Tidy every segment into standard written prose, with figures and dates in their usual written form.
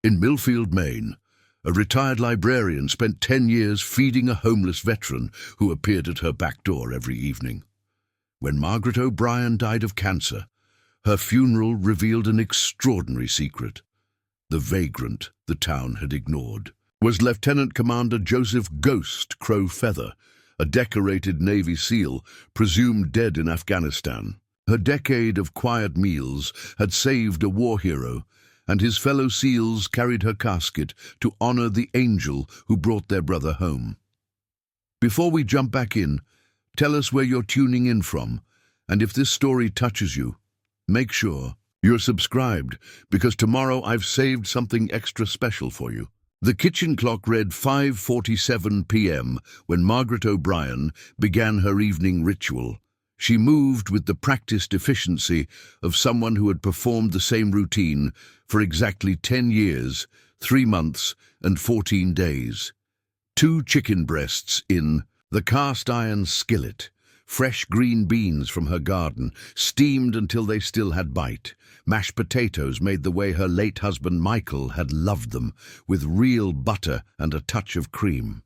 In Millfield, Maine, a retired librarian spent 10 years feeding a homeless veteran who appeared at her back door every evening. When Margaret O'Brien died of cancer, her funeral revealed an extraordinary secret. The vagrant the town had ignored was Lieutenant Commander Joseph "Ghost" Crow Feather, a decorated Navy SEAL presumed dead in Afghanistan. Her decade of quiet meals had saved a war hero, and his fellow SEALs carried her casket to honor the angel who brought their brother home. Before we jump back in, tell us where you're tuning in from, and if this story touches you, make sure you're subscribed, because tomorrow I've saved something extra special for you. The kitchen clock read 5:47 p.m. when Margaret O'Brien began her evening ritual. She moved with the practiced efficiency of someone who had performed the same routine for exactly 10 years, 3 months, and 14 days. 2 chicken breasts in the cast-iron skillet, fresh green beans from her garden, steamed until they still had bite, mashed potatoes made the way her late husband Michael had loved them, with real butter and a touch of cream.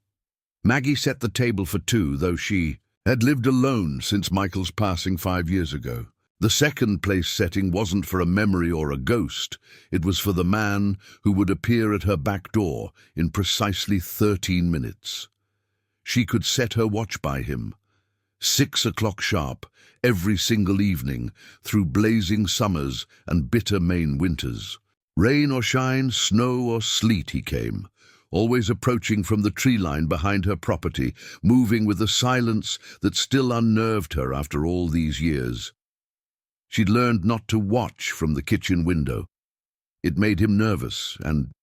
Maggie set the table for 2, though she had lived alone since Michael's passing 5 years ago. The second place setting wasn't for a memory or a ghost. It was for the man who would appear at her back door in precisely 13 minutes. She could set her watch by him. 6 o'clock sharp, every single evening, through blazing summers and bitter Maine winters. Rain or shine, snow or sleet, he came, always approaching from the tree line behind her property, moving with a silence that still unnerved her after all these years. She'd learned not to watch from the kitchen window. It made him nervous, and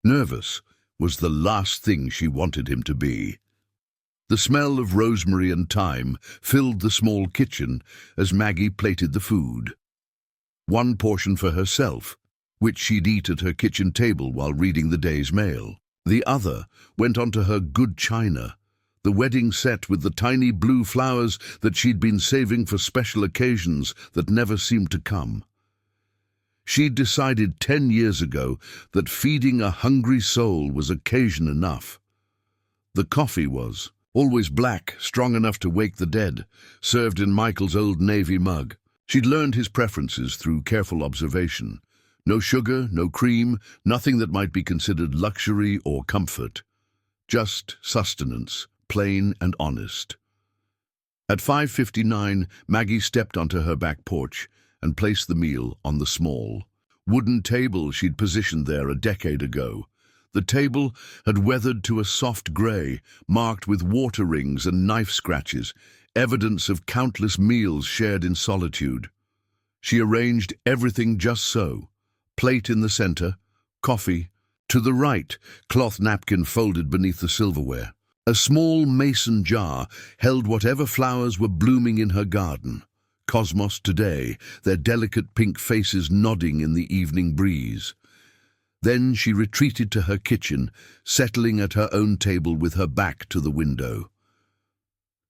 nervous was the last thing she wanted him to be. The smell of rosemary and thyme filled the small kitchen as Maggie plated the food. 1 portion for herself, which she'd eat at her kitchen table while reading the day's mail. The other went onto her good china, the wedding set with the tiny blue flowers that she'd been saving for special occasions that never seemed to come. She'd decided 10 years ago that feeding a hungry soul was occasion enough. The coffee was always black, strong enough to wake the dead, served in Michael's old Navy mug. She'd learned his preferences through careful observation. No sugar, no cream, nothing that might be considered luxury or comfort. Just sustenance, plain and honest. At 5:59, Maggie stepped onto her back porch and placed the meal on the small wooden table she'd positioned there a decade ago. The table had weathered to a soft grey, marked with water rings and knife scratches, evidence of countless meals shared in solitude. She arranged everything just so. Plate in the center, coffee. To the right, cloth napkin folded beneath the silverware. A small mason jar held whatever flowers were blooming in her garden. Cosmos today, their delicate pink faces nodding in the evening breeze. Then she retreated to her kitchen, settling at her own table with her back to the window.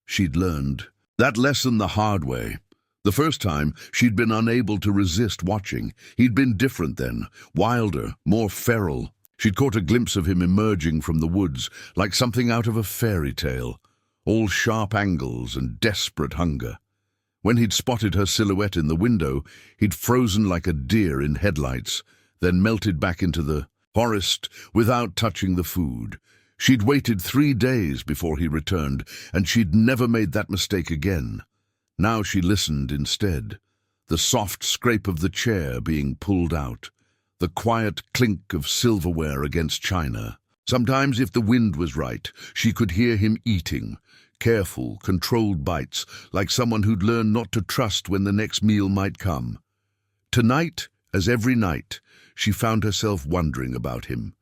She'd learned that lesson the hard way. The first time, she'd been unable to resist watching. He'd been different then, wilder, more feral. She'd caught a glimpse of him emerging from the woods, like something out of a fairy tale, all sharp angles and desperate hunger. When he'd spotted her silhouette in the window, he'd frozen like a deer in headlights, then melted back into the forest without touching the food. She'd waited 3 days before he returned, and she'd never made that mistake again. Now she listened instead, the soft scrape of the chair being pulled out, the quiet clink of silverware against china. Sometimes, if the wind was right, she could hear him eating, careful, controlled bites, like someone who'd learned not to trust when the next meal might come. Tonight, as every night, she found herself wondering about him.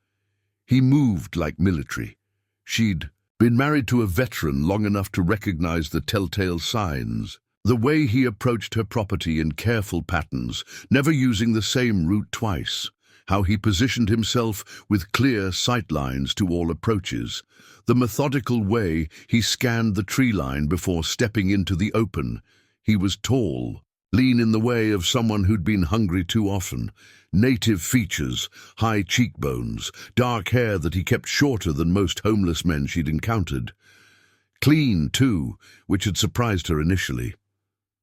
He moved like military. She'd been married to a veteran long enough to recognize the telltale signs. The way he approached her property in careful patterns, never using the same route twice. How he positioned himself with clear sight lines to all approaches. The methodical way he scanned the tree line before stepping into the open. He was tall, lean in the way of someone who'd been hungry too often. Native features, high cheekbones, dark hair that he kept shorter than most homeless men she'd encountered. Clean, too, which had surprised her initially.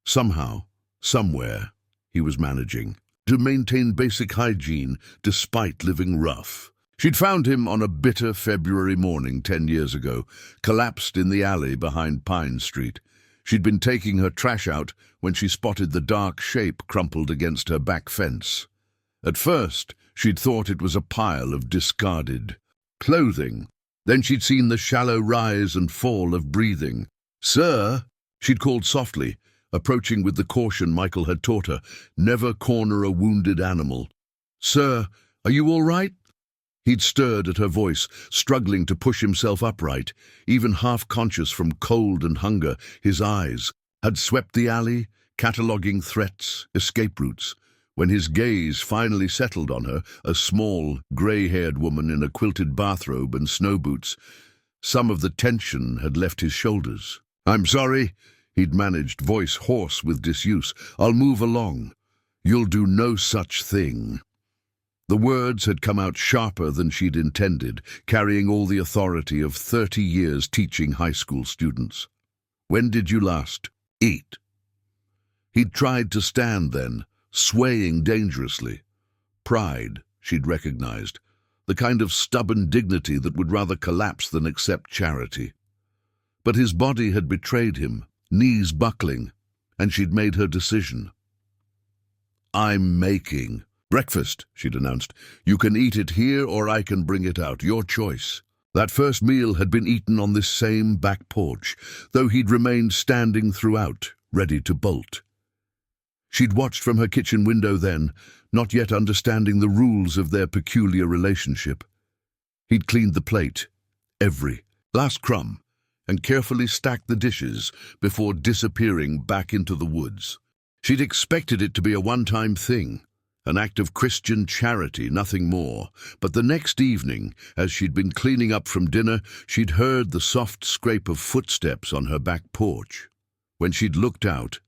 Somehow, somewhere, he was managing to maintain basic hygiene despite living rough. She'd found him on a bitter February morning 10 years ago, collapsed in the alley behind Pine Street. She'd been taking her trash out when she spotted the dark shape crumpled against her back fence. At first, she'd thought it was a pile of discarded clothing. Then she'd seen the shallow rise and fall of breathing. "Sir," she'd called softly, approaching with the caution Michael had taught her, never corner a wounded animal. "Sir, are you all right?" He'd stirred at her voice, struggling to push himself upright, even half-conscious from cold and hunger. His eyes had swept the alley, cataloguing threats, escape routes. When his gaze finally settled on her, a small, grey-haired woman in a quilted bathrobe and snow boots, some of the tension had left his shoulders. "I'm sorry," he'd managed, voice hoarse with disuse. "I'll move along. You'll do no such thing." The words had come out sharper than she'd intended, carrying all the authority of 30 years teaching high school students. "When did you last eat?" He'd tried to stand then, swaying dangerously. Pride, she'd recognized, the kind of stubborn dignity that would rather collapse than accept charity. But his body had betrayed him, knees buckling, and she'd made her decision. "I'm making breakfast," she'd announced. "You can eat it here or I can bring it out, your choice." That first meal had been eaten on this same back porch, though he'd remained standing throughout, ready to bolt. She'd watched from her kitchen window then, not yet understanding the rules of their peculiar relationship. He'd cleaned the plate, every last crumb, and carefully stacked the dishes before disappearing back into the woods. She'd expected it to be a one-time thing, an act of Christian charity, nothing more. But the next evening, as she'd been cleaning up from dinner, she'd heard the soft scrape of footsteps on her back porch. When she'd looked out,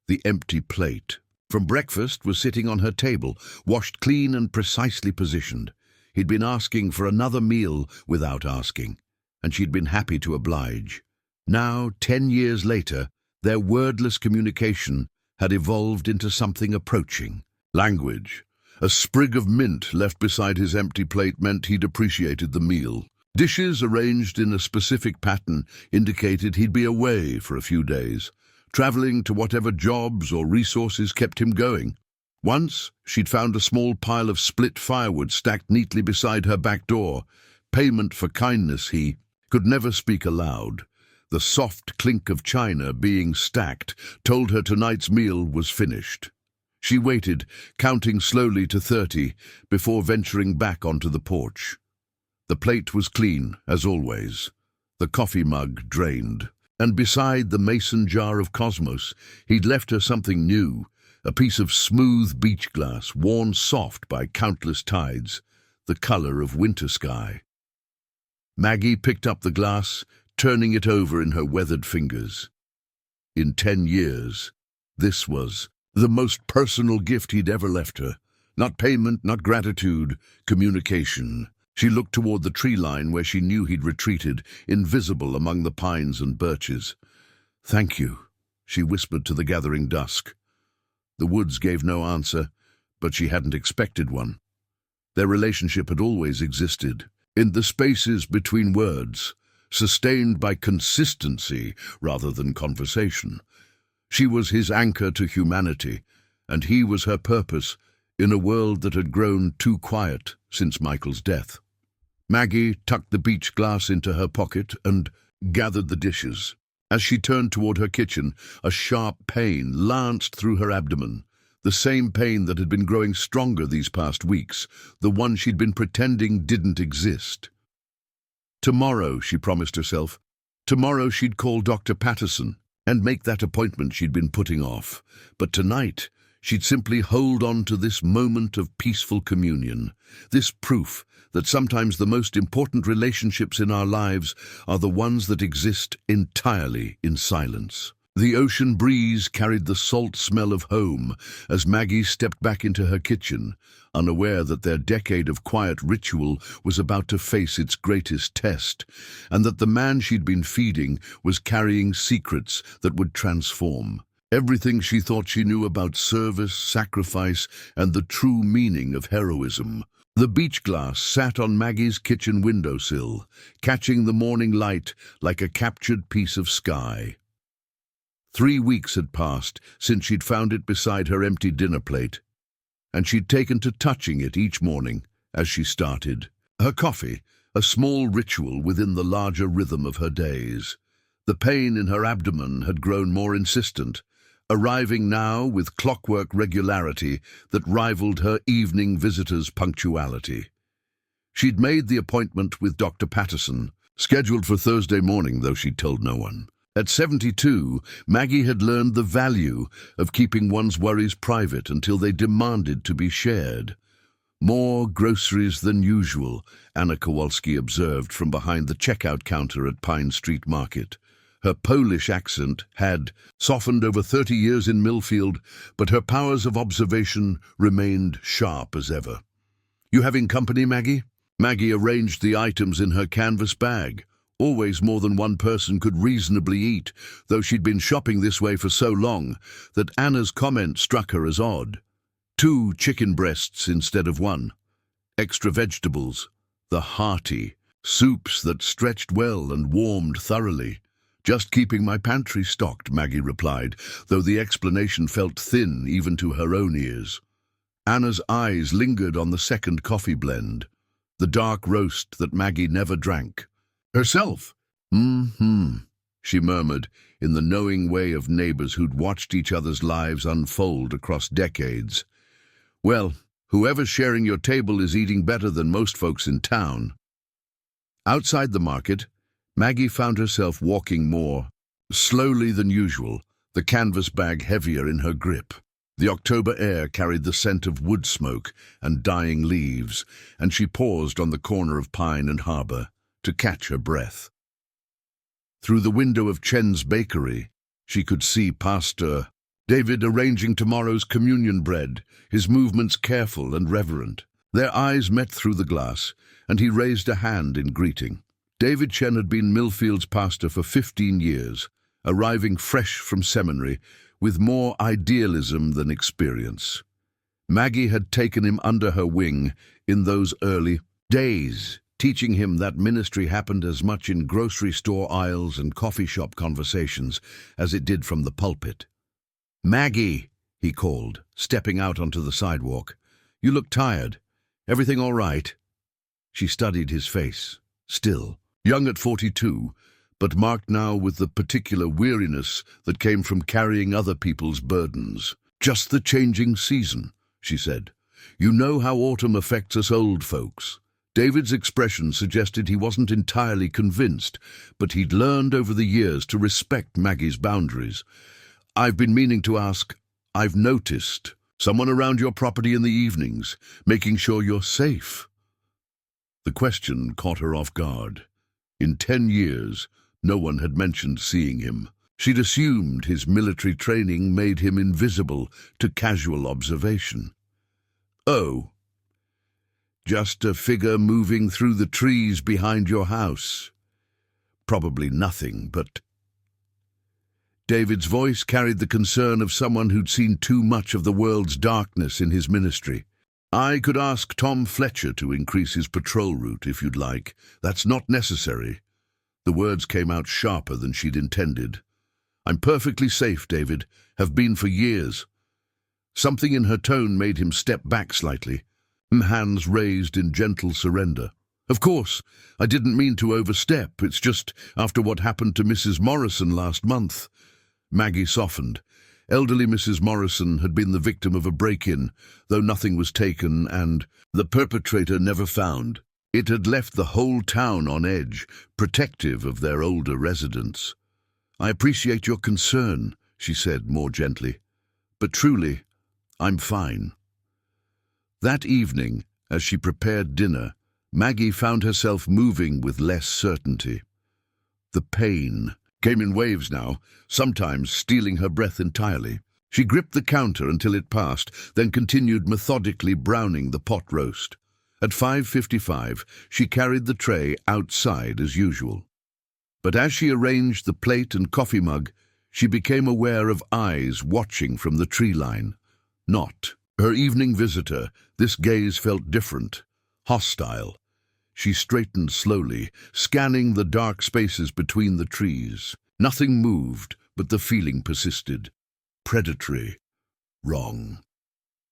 the empty plate from breakfast was sitting on her table, washed clean and precisely positioned. He'd been asking for another meal without asking, and she'd been happy to oblige. Now, 10 years later, their wordless communication had evolved into something approaching. Language. A sprig of mint left beside his empty plate meant he'd appreciated the meal. Dishes arranged in a specific pattern indicated he'd be away for a few days, traveling to whatever jobs or resources kept him going. Once, she'd found a small pile of split firewood stacked neatly beside her back door. Payment for kindness, he could never speak aloud. The soft clink of china being stacked told her tonight's meal was finished. She waited, counting slowly to 30, before venturing back onto the porch. The plate was clean, as always, the coffee mug drained, and beside the mason jar of cosmos, he'd left her something new, a piece of smooth beach glass worn soft by countless tides, the color of winter sky. Maggie picked up the glass, turning it over in her weathered fingers. In 10 years, this was the most personal gift he'd ever left her. Not payment, not gratitude, communication. She looked toward the tree line where she knew he'd retreated, invisible among the pines and birches. "Thank you," she whispered to the gathering dusk. The woods gave no answer, but she hadn't expected one. Their relationship had always existed, in the spaces between words, sustained by consistency rather than conversation. She was his anchor to humanity, and he was her purpose in a world that had grown too quiet since Michael's death. Maggie tucked the beach glass into her pocket and gathered the dishes. As she turned toward her kitchen, a sharp pain lanced through her abdomen, the same pain that had been growing stronger these past weeks, the one she'd been pretending didn't exist. Tomorrow, she promised herself, tomorrow she'd call Dr. Patterson and make that appointment she'd been putting off. But tonight, she'd simply hold on to this moment of peaceful communion, this proof that sometimes the most important relationships in our lives are the ones that exist entirely in silence. The ocean breeze carried the salt smell of home as Maggie stepped back into her kitchen, unaware that their decade of quiet ritual was about to face its greatest test, and that the man she'd been feeding was carrying secrets that would transform everything she thought she knew about service, sacrifice, and the true meaning of heroism. The beach glass sat on Maggie's kitchen windowsill, catching the morning light like a captured piece of sky. 3 weeks had passed since she'd found it beside her empty dinner plate, and she'd taken to touching it each morning as she started. Her coffee, a small ritual within the larger rhythm of her days. The pain in her abdomen had grown more insistent, arriving now with clockwork regularity that rivaled her evening visitors' punctuality. She'd made the appointment with Dr. Patterson, scheduled for Thursday morning, though she'd told no one. At 72, Maggie had learned the value of keeping one's worries private until they demanded to be shared. More groceries than usual, Anna Kowalski observed from behind the checkout counter at Pine Street Market. Her Polish accent had softened over 30 years in Millfield, but her powers of observation remained sharp as ever. "You having company, Maggie?" Maggie arranged the items in her canvas bag. Always more than one person could reasonably eat, though she'd been shopping this way for so long that Anna's comment struck her as odd. 2 chicken breasts instead of 1. Extra vegetables. The hearty soups that stretched well and warmed thoroughly. "Just keeping my pantry stocked," Maggie replied, though the explanation felt thin even to her own ears. Anna's eyes lingered on the second coffee blend, the dark roast that Maggie never drank. "Herself?" She murmured, in the knowing way of neighbors who'd watched each other's lives unfold across decades. "Well, whoever's sharing your table is eating better than most folks in town." Outside the market, Maggie found herself walking more slowly than usual, the canvas bag heavier in her grip. The October air carried the scent of wood smoke and dying leaves, and she paused on the corner of Pine and Harbour to catch her breath. Through the window of Chen's bakery, she could see Pastor David arranging tomorrow's communion bread, his movements careful and reverent. Their eyes met through the glass, and he raised a hand in greeting. David Chen had been Millfield's pastor for 15 years, arriving fresh from seminary with more idealism than experience. Maggie had taken him under her wing in those early days, teaching him that ministry happened as much in grocery store aisles and coffee shop conversations as it did from the pulpit. "Maggie," he called, stepping out onto the sidewalk. "You look tired. Everything all right?" She studied his face, still, young at 42, but marked now with the particular weariness that came from carrying other people's burdens. "Just the changing season," she said. "You know how autumn affects us old folks." David's expression suggested he wasn't entirely convinced, but he'd learned over the years to respect Maggie's boundaries. "I've been meaning to ask, I've noticed someone around your property in the evenings, making sure you're safe." The question caught her off guard. In 10 years, no one had mentioned seeing him. She'd assumed his military training made him invisible to casual observation. "Oh, just a figure moving through the trees behind your house. Probably nothing, but—" David's voice carried the concern of someone who'd seen too much of the world's darkness in his ministry. "I could ask Tom Fletcher to increase his patrol route if you'd like. That's not necessary." The words came out sharper than she'd intended. "I'm perfectly safe, David. Have been for years." Something in her tone made him step back slightly, hands raised in gentle surrender. "Of course, I didn't mean to overstep. It's just after what happened to Mrs. Morrison last month." Maggie softened. Elderly Mrs. Morrison had been the victim of a break-in, though nothing was taken and the perpetrator never found. It had left the whole town on edge, protective of their older residents. "I appreciate your concern," she said more gently, "but truly, I'm fine." That evening, as she prepared dinner, Maggie found herself moving with less certainty. The pain came in waves now, sometimes stealing her breath entirely. She gripped the counter until it passed, then continued methodically browning the pot roast. At 5:55, she carried the tray outside as usual. But as she arranged the plate and coffee mug, she became aware of eyes watching from the tree line. Not her evening visitor. This gaze felt different, hostile. She straightened slowly, scanning the dark spaces between the trees. Nothing moved, but the feeling persisted. Predatory. Wrong.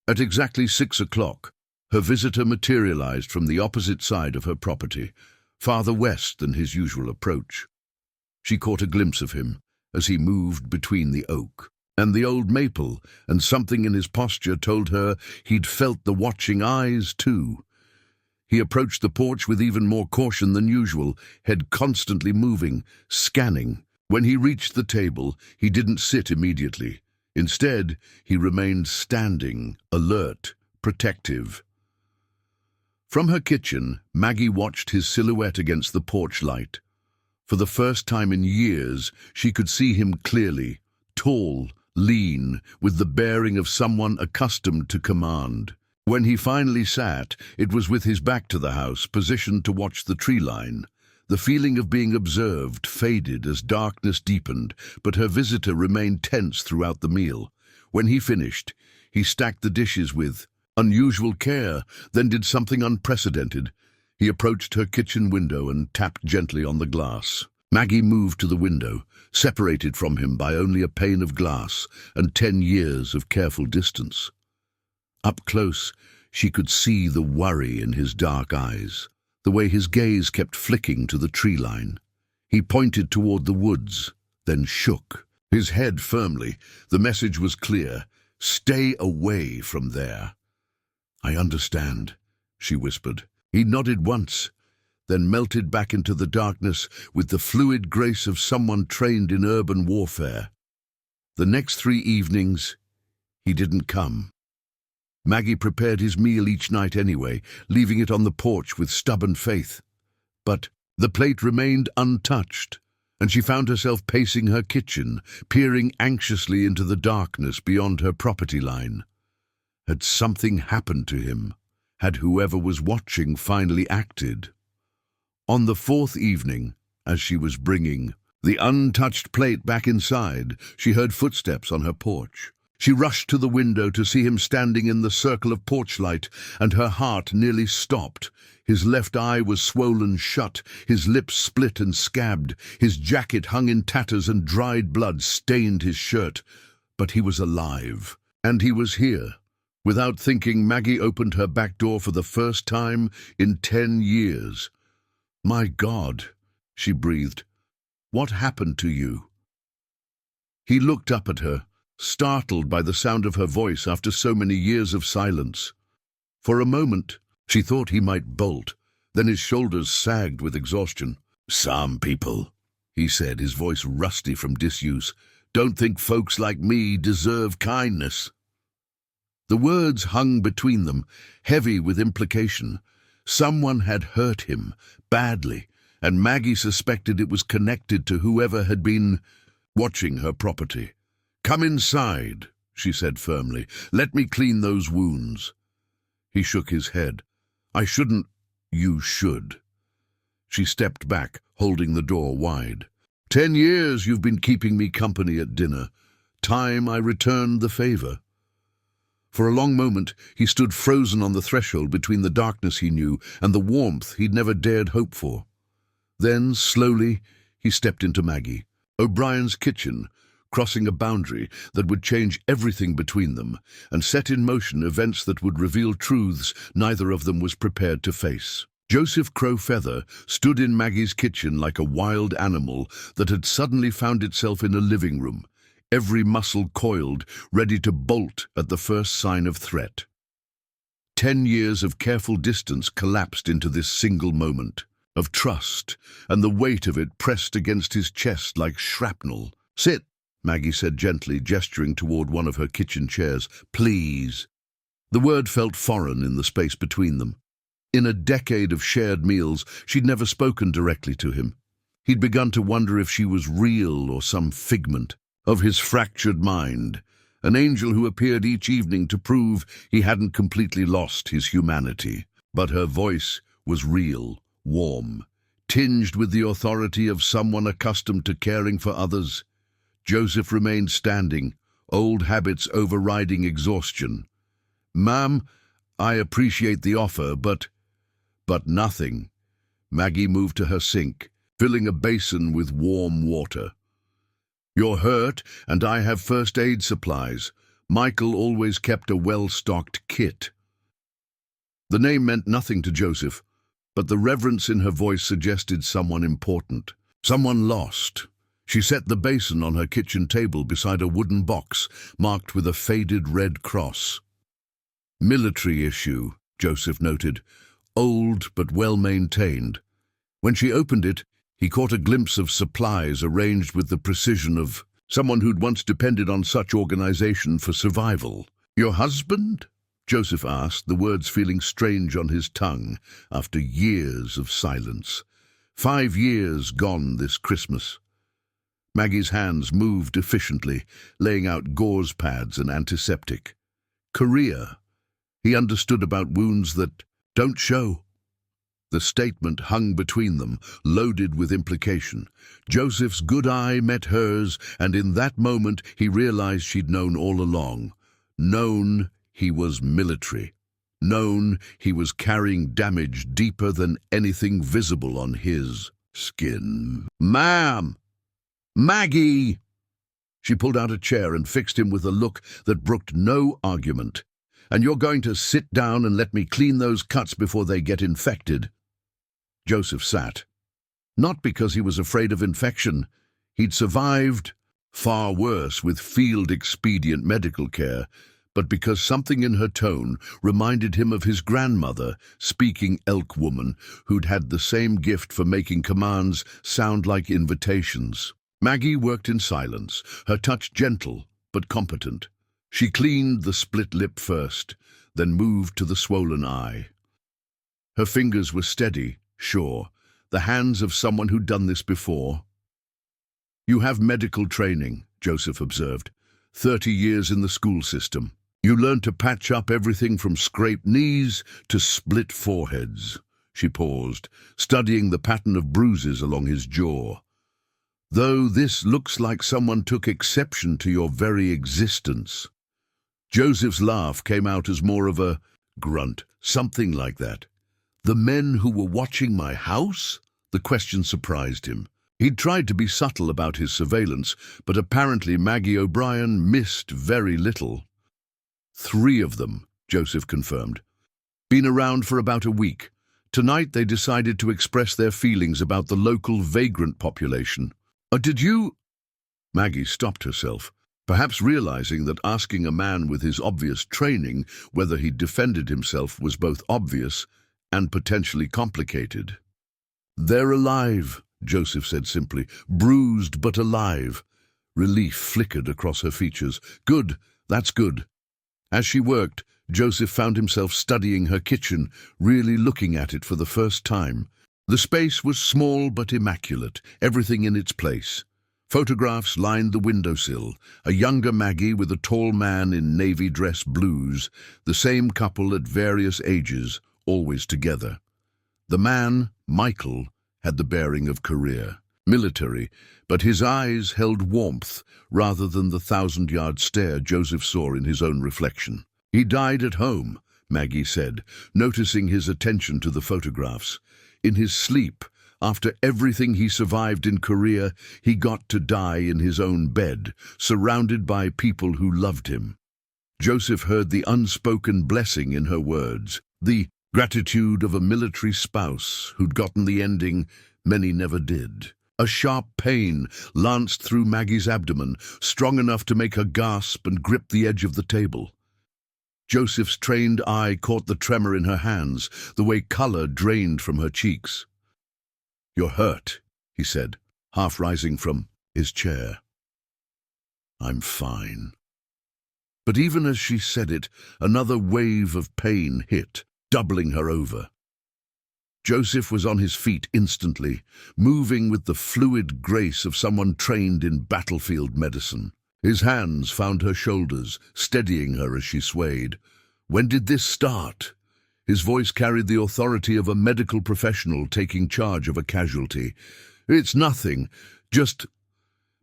At exactly 6 o'clock, her visitor materialized from the opposite side of her property, farther west than his usual approach. She caught a glimpse of him as he moved between the oak and the old maple, and something in his posture told her he'd felt the watching eyes too. He approached the porch with even more caution than usual, head constantly moving, scanning. When he reached the table, he didn't sit immediately. Instead, he remained standing, alert, protective. From her kitchen, Maggie watched his silhouette against the porch light. For the first time in years, she could see him clearly, tall, lean, with the bearing of someone accustomed to command. When he finally sat, it was with his back to the house, positioned to watch the tree line. The feeling of being observed faded as darkness deepened, but her visitor remained tense throughout the meal. When he finished, he stacked the dishes with unusual care, then did something unprecedented. He approached her kitchen window and tapped gently on the glass. Maggie moved to the window, separated from him by only a pane of glass and 10 years of careful distance. Up close, she could see the worry in his dark eyes, the way his gaze kept flicking to the tree line. He pointed toward the woods, then shook, his head firmly. The message was clear: stay away from there. "I understand," she whispered. He nodded once, then melted back into the darkness with the fluid grace of someone trained in urban warfare. The next 3 evenings, he didn't come. Maggie prepared his meal each night anyway, leaving it on the porch with stubborn faith. But the plate remained untouched, and she found herself pacing her kitchen, peering anxiously into the darkness beyond her property line. Had something happened to him? Had whoever was watching finally acted? On the 4th evening, as she was bringing the untouched plate back inside, she heard footsteps on her porch. She rushed to the window to see him standing in the circle of porch light, and her heart nearly stopped. His left eye was swollen shut, his lips split and scabbed, his jacket hung in tatters and dried blood stained his shirt. But he was alive, and he was here. Without thinking, Maggie opened her back door for the first time in 10 years. "My God," she breathed. "What happened to you?" He looked up at her, startled by the sound of her voice after so many years of silence. For a moment, she thought he might bolt, then his shoulders sagged with exhaustion. "Some people," he said, his voice rusty from disuse, "don't think folks like me deserve kindness." The words hung between them, heavy with implication. Someone had hurt him, badly, and Maggie suspected it was connected to whoever had been watching her property. "Come inside," she said firmly. "Let me clean those wounds." He shook his head. "I shouldn't." "You should." She stepped back, holding the door wide. 10 years you've been keeping me company at dinner. Time I returned the favor." For a long moment, he stood frozen on the threshold between the darkness he knew and the warmth he'd never dared hope for. Then, slowly, he stepped into Maggie O'Brien's kitchen, crossing a boundary that would change everything between them and set in motion events that would reveal truths neither of them was prepared to face. Joseph Crow Feather stood in Maggie's kitchen like a wild animal that had suddenly found itself in a living room, every muscle coiled, ready to bolt at the first sign of threat. 10 years of careful distance collapsed into this single moment of trust, and the weight of it pressed against his chest like shrapnel. "Sit," Maggie said gently, gesturing toward one of her kitchen chairs. "Please." The word felt foreign in the space between them. In a decade of shared meals, she'd never spoken directly to him. He'd begun to wonder if she was real or some figment of his fractured mind, an angel who appeared each evening to prove he hadn't completely lost his humanity. But her voice was real, warm, tinged with the authority of someone accustomed to caring for others. Joseph remained standing, old habits overriding exhaustion. "Ma'am, I appreciate the offer, but nothing." Maggie moved to her sink, filling a basin with warm water. "You're hurt, and I have first aid supplies. Michael always kept a well-stocked kit." The name meant nothing to Joseph, but the reverence in her voice suggested someone important, someone lost. She set the basin on her kitchen table beside a wooden box marked with a faded red cross. "Military issue," Joseph noted, "old but well-maintained." When she opened it, he caught a glimpse of supplies arranged with the precision of someone who'd once depended on such organization for survival. "Your husband?" Joseph asked, the words feeling strange on his tongue after years of silence. 5 years gone this Christmas. Maggie's hands moved efficiently, laying out gauze pads and antiseptic. "Korea." He understood about wounds that don't show. The statement hung between them, loaded with implication. Joseph's good eye met hers, and in that moment he realized she'd known all along. Known he was military. Known he was carrying damage deeper than anything visible on his skin. "Ma'am! Maggie!" She pulled out a chair and fixed him with a look that brooked no argument. "And you're going to sit down and let me clean those cuts before they get infected?" Joseph sat. Not because he was afraid of infection. He'd survived far worse with field-expedient medical care, but because something in her tone reminded him of his grandmother, speaking elk woman, who'd had the same gift for making commands sound like invitations. Maggie worked in silence, her touch gentle but competent. She cleaned the split lip first, then moved to the swollen eye. Her fingers were steady, sure, the hands of someone who'd done this before. "You have medical training," Joseph observed. 30 years in the school system. You learned to patch up everything from scraped knees to split foreheads." She paused, studying the pattern of bruises along his jaw. "Though this looks like someone took exception to your very existence." Joseph's laugh came out as more of a grunt, something like that. "The men who were watching my house?" The question surprised him. He'd tried to be subtle about his surveillance, but apparently Maggie O'Brien missed very little. 3 of them, Joseph confirmed. "Been around for about a week. Tonight they decided to express their feelings about the local vagrant population." Did you—" Maggie stopped herself, perhaps realizing that asking a man with his obvious training whether he'd defended himself was both obvious and potentially complicated. "They're alive," Joseph said simply. "Bruised but alive." Relief flickered across her features. "Good, that's good." As she worked, Joseph found himself studying her kitchen, really looking at it for the first time. The space was small but immaculate, everything in its place. Photographs lined the windowsill, a younger Maggie with a tall man in navy dress blues, the same couple at various ages, always together. The man, Michael, had the bearing of career, military, but his eyes held warmth rather than the 1,000-yard stare Joseph saw in his own reflection. "He died at home," Maggie said, noticing his attention to the photographs. "In his sleep, after everything he survived in Korea, he got to die in his own bed, surrounded by people who loved him." Joseph heard the unspoken blessing in her words, the gratitude of a military spouse who'd gotten the ending many never did. A sharp pain lanced through Maggie's abdomen, strong enough to make her gasp and grip the edge of the table. Joseph's trained eye caught the tremor in her hands, the way color drained from her cheeks. "You're hurt," he said, half rising from his chair. "I'm fine." But even as she said it, another wave of pain hit, doubling her over. Joseph was on his feet instantly, moving with the fluid grace of someone trained in battlefield medicine. His hands found her shoulders, steadying her as she swayed. "When did this start?" His voice carried the authority of a medical professional taking charge of a casualty. "It's nothing, just—"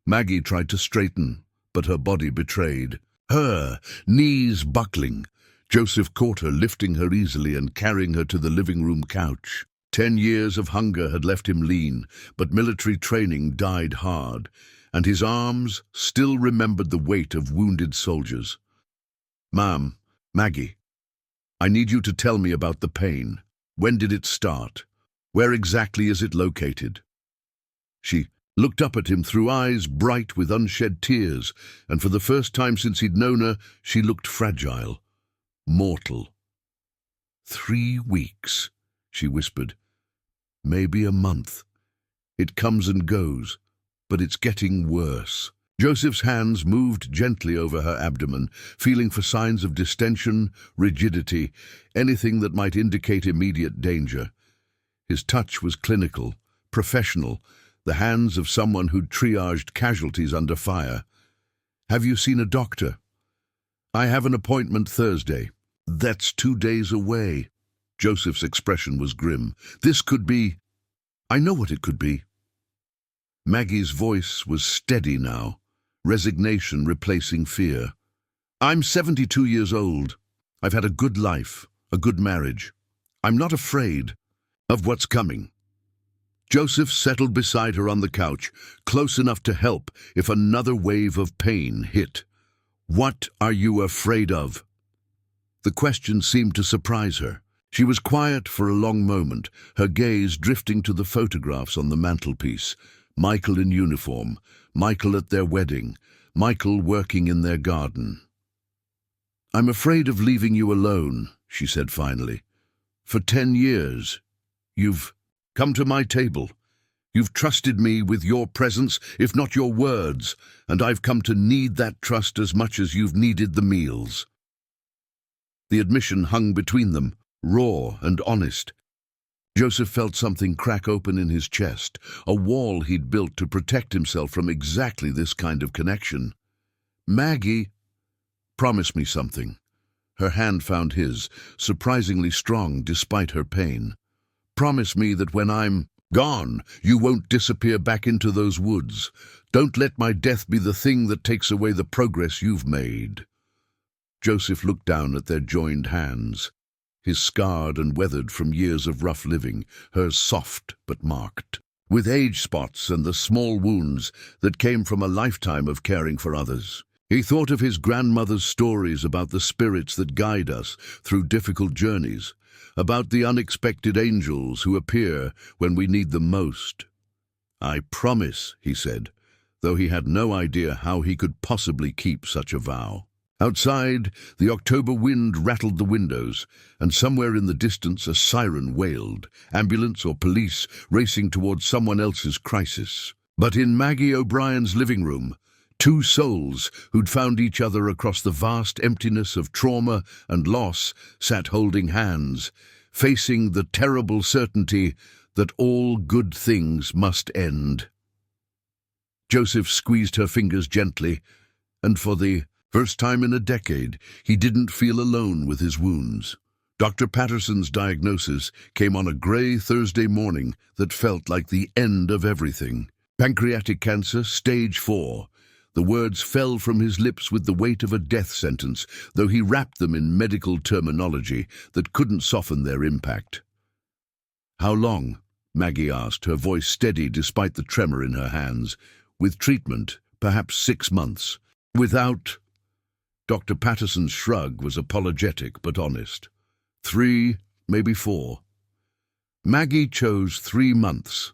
Maggie tried to straighten, but her body betrayed her, knees buckling. Joseph caught her, lifting her easily and carrying her to the living room couch. 10 years of hunger had left him lean, but military training died hard, and his arms still remembered the weight of wounded soldiers. "Ma'am, Maggie, I need you to tell me about the pain. When did it start? Where exactly is it located?" She looked up at him through eyes bright with unshed tears, and for the first time since he'd known her, she looked fragile, mortal. 3 weeks, she whispered. "Maybe a month. It comes and goes, but it's getting worse." Joseph's hands moved gently over her abdomen, feeling for signs of distension, rigidity, anything that might indicate immediate danger. His touch was clinical, professional, the hands of someone who'd triaged casualties under fire. "Have you seen a doctor?" "I have an appointment Thursday." "That's 2 days away." Joseph's expression was grim. "This could be—" "I know what it could be." Maggie's voice was steady now, resignation replacing fear. "I'm 72 years old. I've had a good life, a good marriage. I'm not afraid of what's coming." Joseph settled beside her on the couch, close enough to help if another wave of pain hit. "What are you afraid of?" The question seemed to surprise her. She was quiet for a long moment, her gaze drifting to the photographs on the mantelpiece. Michael in uniform, Michael at their wedding, Michael working in their garden. "I'm afraid of leaving you alone," she said finally. "For 10 years, you've come to my table. You've trusted me with your presence, if not your words, and I've come to need that trust as much as you've needed the meals." The admission hung between them, raw and honest. Joseph felt something crack open in his chest, a wall he'd built to protect himself from exactly this kind of connection. "Maggie, promise me something." Her hand found his, surprisingly strong despite her pain. "Promise me that when I'm gone, you won't disappear back into those woods. Don't let my death be the thing that takes away the progress you've made." Joseph looked down at their joined hands, his scarred and weathered from years of rough living, hers soft but marked, with age spots and the small wounds that came from a lifetime of caring for others. He thought of his grandmother's stories about the spirits that guide us through difficult journeys, about the unexpected angels who appear when we need them most. "I promise," he said, though he had no idea how he could possibly keep such a vow. Outside, the October wind rattled the windows, and somewhere in the distance a siren wailed, ambulance or police racing towards someone else's crisis. But in Maggie O'Brien's living room, 2 souls who'd found each other across the vast emptiness of trauma and loss sat holding hands, facing the terrible certainty that all good things must end. Joseph squeezed her fingers gently, and for the first time in a decade, he didn't feel alone with his wounds. Dr. Patterson's diagnosis came on a grey Thursday morning that felt like the end of everything. Pancreatic cancer, stage 4. The words fell from his lips with the weight of a death sentence, though he wrapped them in medical terminology that couldn't soften their impact. "How long?" Maggie asked, her voice steady despite the tremor in her hands. "With treatment, perhaps 6 months. Without—" Dr. Patterson's shrug was apologetic but honest. 3, maybe 4. Maggie chose 3 months.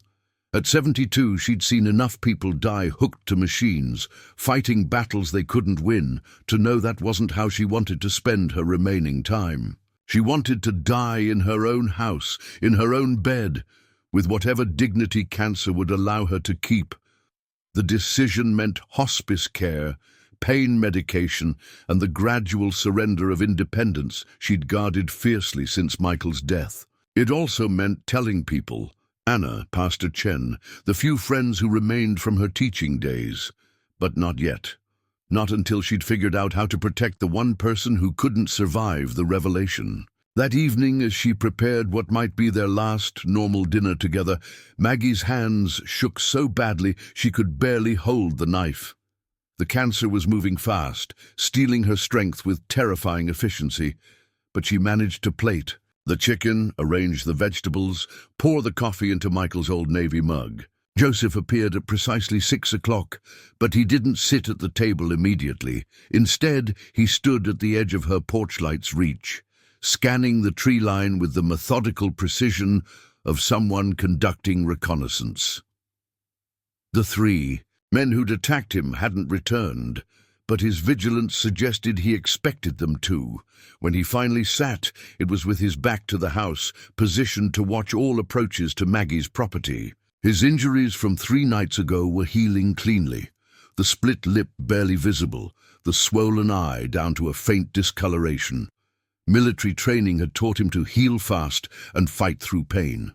At 72, she'd seen enough people die hooked to machines, fighting battles they couldn't win, to know that wasn't how she wanted to spend her remaining time. She wanted to die in her own house, in her own bed, with whatever dignity cancer would allow her to keep. The decision meant hospice care, pain medication, and the gradual surrender of independence she'd guarded fiercely since Michael's death. It also meant telling people, Anna, Pastor Chen, the few friends who remained from her teaching days. But not yet. Not until she'd figured out how to protect the one person who couldn't survive the revelation. That evening, as she prepared what might be their last normal dinner together, Maggie's hands shook so badly she could barely hold the knife. The cancer was moving fast, stealing her strength with terrifying efficiency, but she managed to plate the chicken, arrange the vegetables, pour the coffee into Michael's Old Navy mug. Joseph appeared at precisely 6 o'clock, but he didn't sit at the table immediately. Instead, he stood at the edge of her porch light's reach, scanning the tree line with the methodical precision of someone conducting reconnaissance. The 3 men who'd attacked him hadn't returned, but his vigilance suggested he expected them to. When he finally sat, it was with his back to the house, positioned to watch all approaches to Maggie's property. His injuries from 3 nights ago were healing cleanly, the split lip barely visible, the swollen eye down to a faint discoloration. Military training had taught him to heal fast and fight through pain.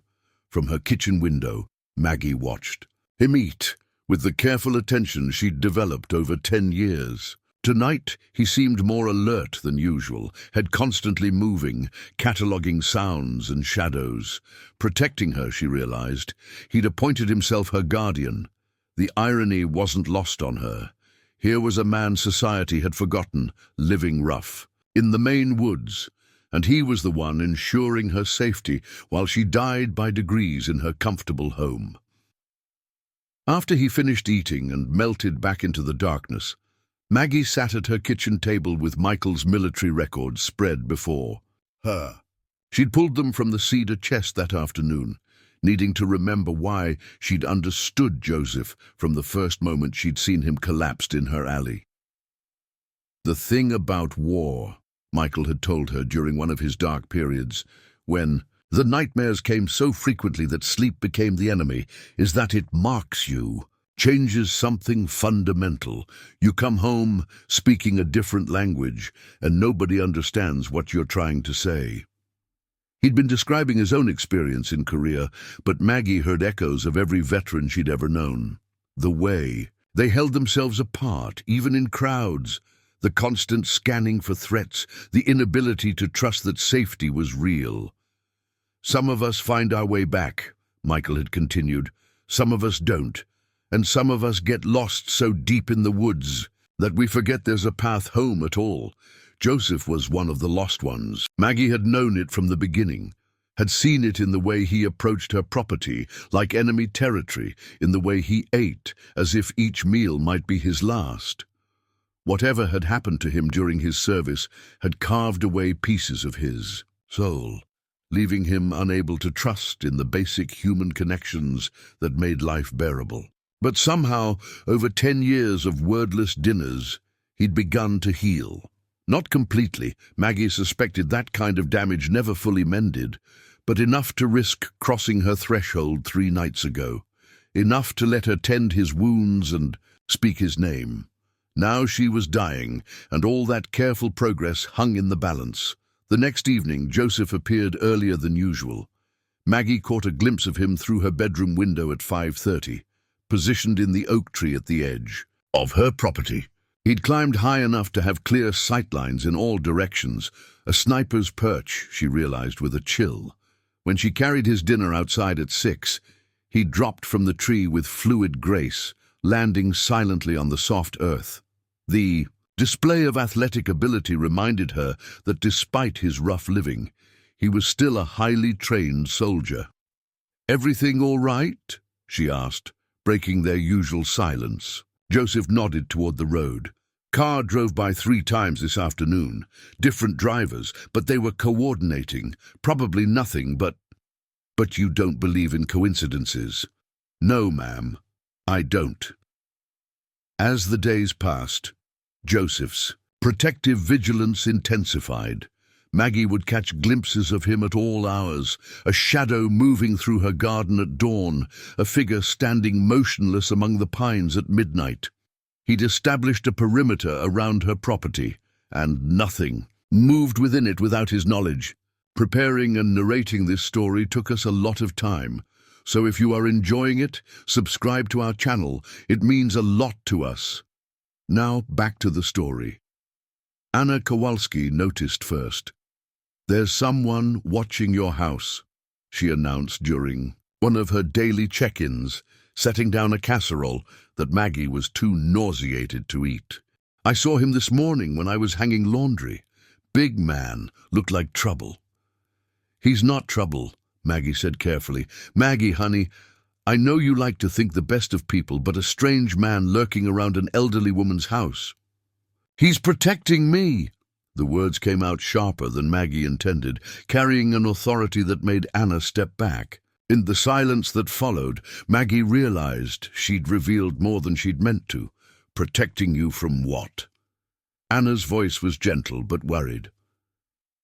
From her kitchen window, Maggie watched him eat, with the careful attention she'd developed over 10 years. Tonight, he seemed more alert than usual, had constantly moving, cataloguing sounds and shadows. Protecting her, she realized. He'd appointed himself her guardian. The irony wasn't lost on her. Here was a man society had forgotten, living rough, in the Maine woods, and he was the one ensuring her safety while she died by degrees in her comfortable home. After he finished eating and melted back into the darkness, Maggie sat at her kitchen table with Michael's military records spread before her. She'd pulled them from the cedar chest that afternoon, needing to remember why she'd understood Joseph from the first moment she'd seen him collapsed in her alley. The thing about war, Michael had told her during one of his dark periods, when the nightmares came so frequently that sleep became the enemy, is that it marks you, changes something fundamental. You come home speaking a different language, and nobody understands what you're trying to say. He'd been describing his own experience in Korea, but Maggie heard echoes of every veteran she'd ever known. The way they held themselves apart, even in crowds, the constant scanning for threats, the inability to trust that safety was real. Some of us find our way back, Michael had continued. Some of us don't, and some of us get lost so deep in the woods that we forget there's a path home at all. Joseph was one of the lost ones. Maggie had known it from the beginning, had seen it in the way he approached her property, like enemy territory, in the way he ate, as if each meal might be his last. Whatever had happened to him during his service had carved away pieces of his soul, leaving him unable to trust in the basic human connections that made life bearable. But somehow, over 10 years of wordless dinners, he'd begun to heal. Not completely, Maggie suspected that kind of damage never fully mended, but enough to risk crossing her threshold 3 nights ago. Enough to let her tend his wounds and speak his name. Now she was dying, and all that careful progress hung in the balance. The next evening, Joseph appeared earlier than usual. Maggie caught a glimpse of him through her bedroom window at 5:30, positioned in the oak tree at the edge of her property. He'd climbed high enough to have clear sightlines in all directions, a sniper's perch, she realized with a chill. When she carried his dinner outside at 6, he dropped from the tree with fluid grace, landing silently on the soft earth. The display of athletic ability reminded her that despite his rough living, he was still a highly trained soldier. "Everything all right?" she asked, breaking their usual silence. Joseph nodded toward the road. "Car drove by 3 times this afternoon. Different drivers, but they were coordinating. Probably nothing but you don't believe in coincidences." "No, ma'am, I don't." As the days passed, Joseph's protective vigilance intensified. Maggie would catch glimpses of him at all hours, a shadow moving through her garden at dawn, a figure standing motionless among the pines at midnight. He'd established a perimeter around her property, and nothing moved within it without his knowledge. Preparing and narrating this story took us a lot of time, so if you are enjoying it, subscribe to our channel. It means a lot to us. Now, back to the story. Anna Kowalski noticed first. "There's someone watching your house," she announced during one of her daily check-ins, setting down a casserole that Maggie was too nauseated to eat. "I saw him this morning when I was hanging laundry. Big man, looked like trouble." "He's not trouble," Maggie said carefully. "Maggie, honey, I know you like to think the best of people, but a strange man lurking around an elderly woman's house." "He's protecting me!" The words came out sharper than Maggie intended, carrying an authority that made Anna step back. In the silence that followed, Maggie realized she'd revealed more than she'd meant to. "Protecting you from what?" Anna's voice was gentle but worried.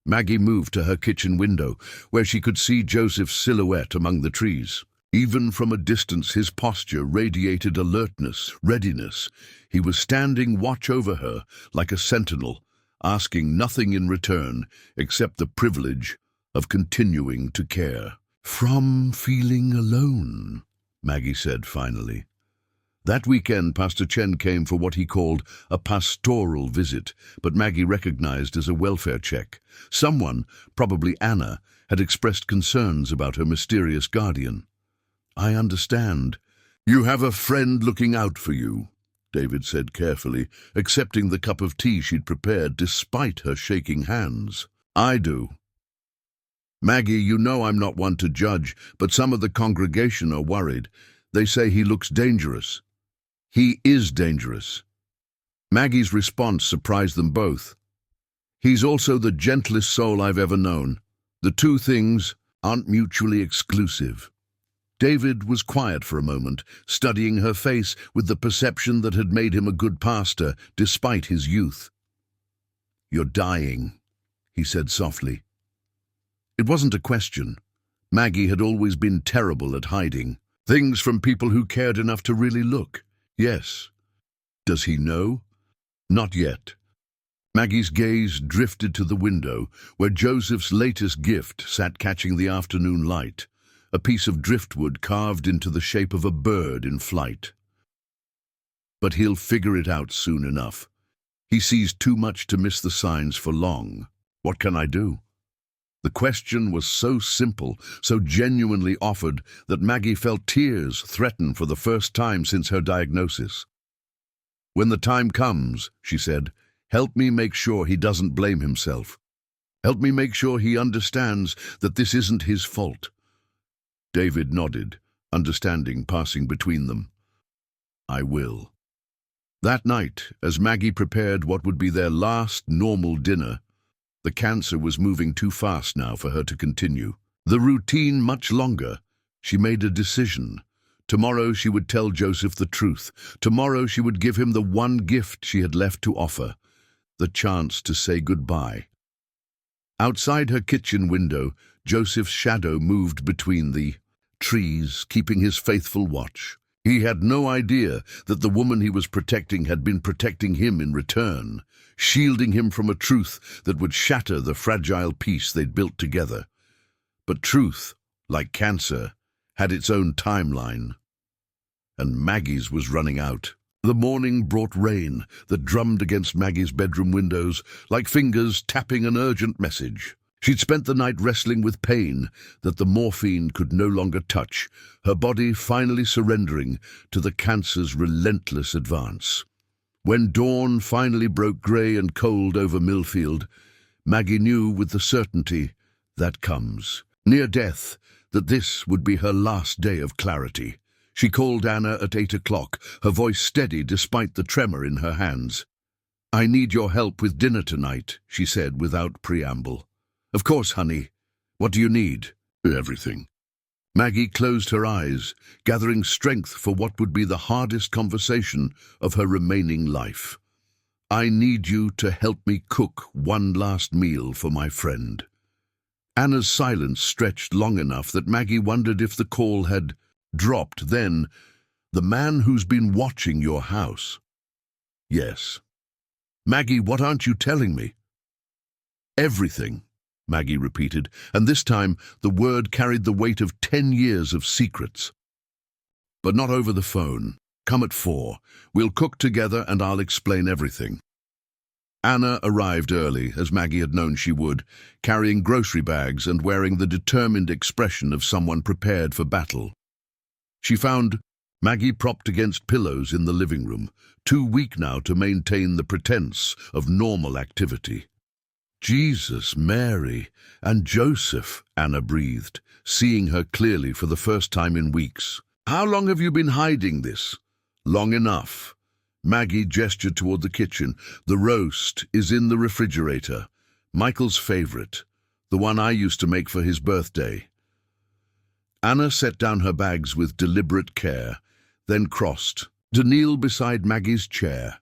Maggie moved to her kitchen window, where she could see Joseph's silhouette among the trees. Even from a distance, his posture radiated alertness, readiness. He was standing watch over her, like a sentinel, asking nothing in return except the privilege of continuing to care. "From feeling alone," Maggie said finally. That weekend, Pastor Chen came for what he called a pastoral visit, but Maggie recognized as a welfare check. Someone, probably Anna, had expressed concerns about her mysterious guardian. "I understand. You have a friend looking out for you," David said carefully, accepting the cup of tea she'd prepared despite her shaking hands. "I do. Maggie, you know I'm not one to judge, but some of the congregation are worried. They say he looks dangerous." "He is dangerous." Maggie's response surprised them both. "He's also the gentlest soul I've ever known. The two things aren't mutually exclusive." David was quiet for a moment, studying her face with the perception that had made him a good pastor, despite his youth. "You're dying," he said softly. It wasn't a question. Maggie had always been terrible at hiding things from people who cared enough to really look. Yes. Does he know? Not yet. Maggie's gaze drifted to the window, where Joseph's latest gift sat catching the afternoon light, a piece of driftwood carved into the shape of a bird in flight. But he'll figure it out soon enough. He sees too much to miss the signs for long. What can I do? The question was so simple, so genuinely offered, that Maggie felt tears threaten for the first time since her diagnosis. "When the time comes," she said, "help me make sure he doesn't blame himself. Help me make sure he understands that this isn't his fault." David nodded, understanding passing between them. "I will." That night, as Maggie prepared what would be their last normal dinner, the cancer was moving too fast now for her to continue. The routine much longer. She made a decision. Tomorrow she would tell Joseph the truth. Tomorrow she would give him the one gift she had left to offer, the chance to say goodbye. Outside her kitchen window, Joseph's shadow moved between the trees, keeping his faithful watch. He had no idea that the woman he was protecting had been protecting him in return, shielding him from a truth that would shatter the fragile peace they'd built together. But truth, like cancer, had its own timeline. And Maggie's was running out. The morning brought rain that drummed against Maggie's bedroom windows like fingers tapping an urgent message. She'd spent the night wrestling with pain that the morphine could no longer touch, her body finally surrendering to the cancer's relentless advance. When dawn finally broke grey and cold over Millfield, Maggie knew with the certainty that comes, near death, that this would be her last day of clarity. She called Anna at 8 o'clock, her voice steady despite the tremor in her hands. "I need your help with dinner tonight," she said without preamble. "Of course, honey. What do you need?" "Everything." Maggie closed her eyes, gathering strength for what would be the hardest conversation of her remaining life. "I need you to help me cook one last meal for my friend." Anna's silence stretched long enough that Maggie wondered if the call had dropped then. "The man who's been watching your house." "Yes." "Maggie, what aren't you telling me?" "Everything." Maggie repeated, and this time the word carried the weight of 10 years of secrets. But not over the phone. Come at 4. We'll cook together and I'll explain everything. Anna arrived early, as Maggie had known she would, carrying grocery bags and wearing the determined expression of someone prepared for battle. She found Maggie propped against pillows in the living room, too weak now to maintain the pretense of normal activity. Jesus, Mary, and Joseph, Anna breathed, seeing her clearly for the first time in weeks. How long have you been hiding this? Long enough. Maggie gestured toward the kitchen. The roast is in the refrigerator. Michael's favorite, the one I used to make for his birthday. Anna set down her bags with deliberate care, then crossed to kneel beside Maggie's chair.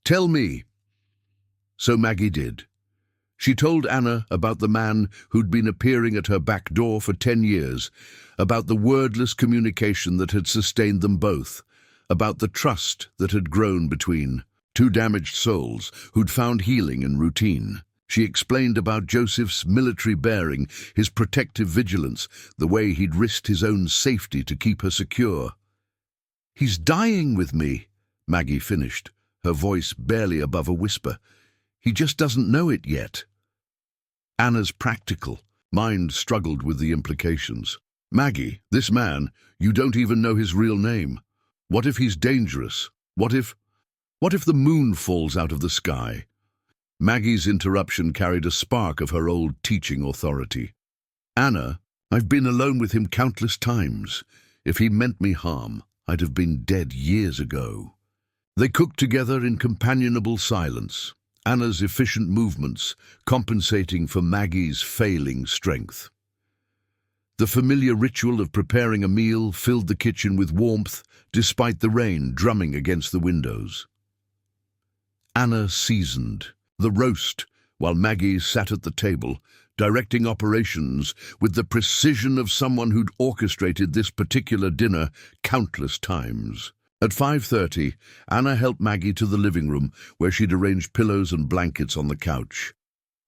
Tell me. So Maggie did. She told Anna about the man who'd been appearing at her back door for 10 years, about the wordless communication that had sustained them both, about the trust that had grown between two damaged souls who'd found healing in routine. She explained about Joseph's military bearing, his protective vigilance, the way he'd risked his own safety to keep her secure. He's dying with me, Maggie finished, her voice barely above a whisper. He just doesn't know it yet. Anna's practical mind struggled with the implications. Maggie, this man, you don't even know his real name. What if he's dangerous? What if the moon falls out of the sky? Maggie's interruption carried a spark of her old teaching authority. Anna, I've been alone with him countless times. If he meant me harm, I'd have been dead years ago. They cooked together in companionable silence, Anna's efficient movements compensating for Maggie's failing strength. The familiar ritual of preparing a meal filled the kitchen with warmth, despite the rain drumming against the windows. Anna seasoned the roast while Maggie sat at the table, directing operations with the precision of someone who'd orchestrated this particular dinner countless times. At 5:30, Anna helped Maggie to the living room, where she'd arranged pillows and blankets on the couch.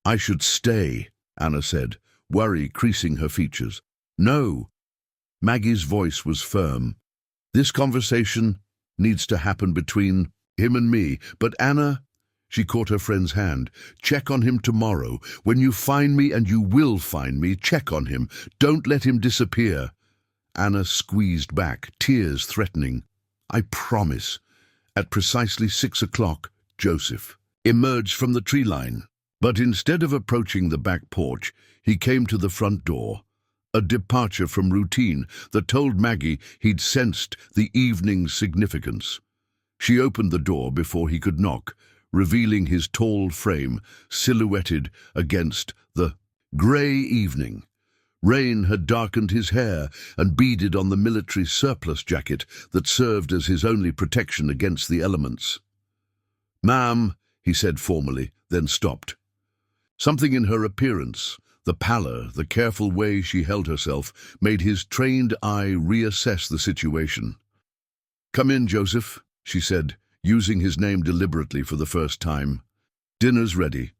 I should stay, Anna said, worry creasing her features. No. Maggie's voice was firm. This conversation needs to happen between him and me, but Anna, she caught her friend's hand, check on him tomorrow. When you find me, and you will find me, check on him. Don't let him disappear. Anna squeezed back, tears threatening. I promise. At precisely 6 o'clock, Joseph emerged from the tree line. But instead of approaching the back porch, he came to the front door, a departure from routine that told Maggie he'd sensed the evening's significance. She opened the door before he could knock, revealing his tall frame silhouetted against the grey evening. Rain had darkened his hair and beaded on the military surplus jacket that served as his only protection against the elements. Ma'am, he said formally, then stopped. Something in her appearance, the pallor, the careful way she held herself, made his trained eye reassess the situation. Come in, Joseph, she said, using his name deliberately for the first time. Dinner's ready.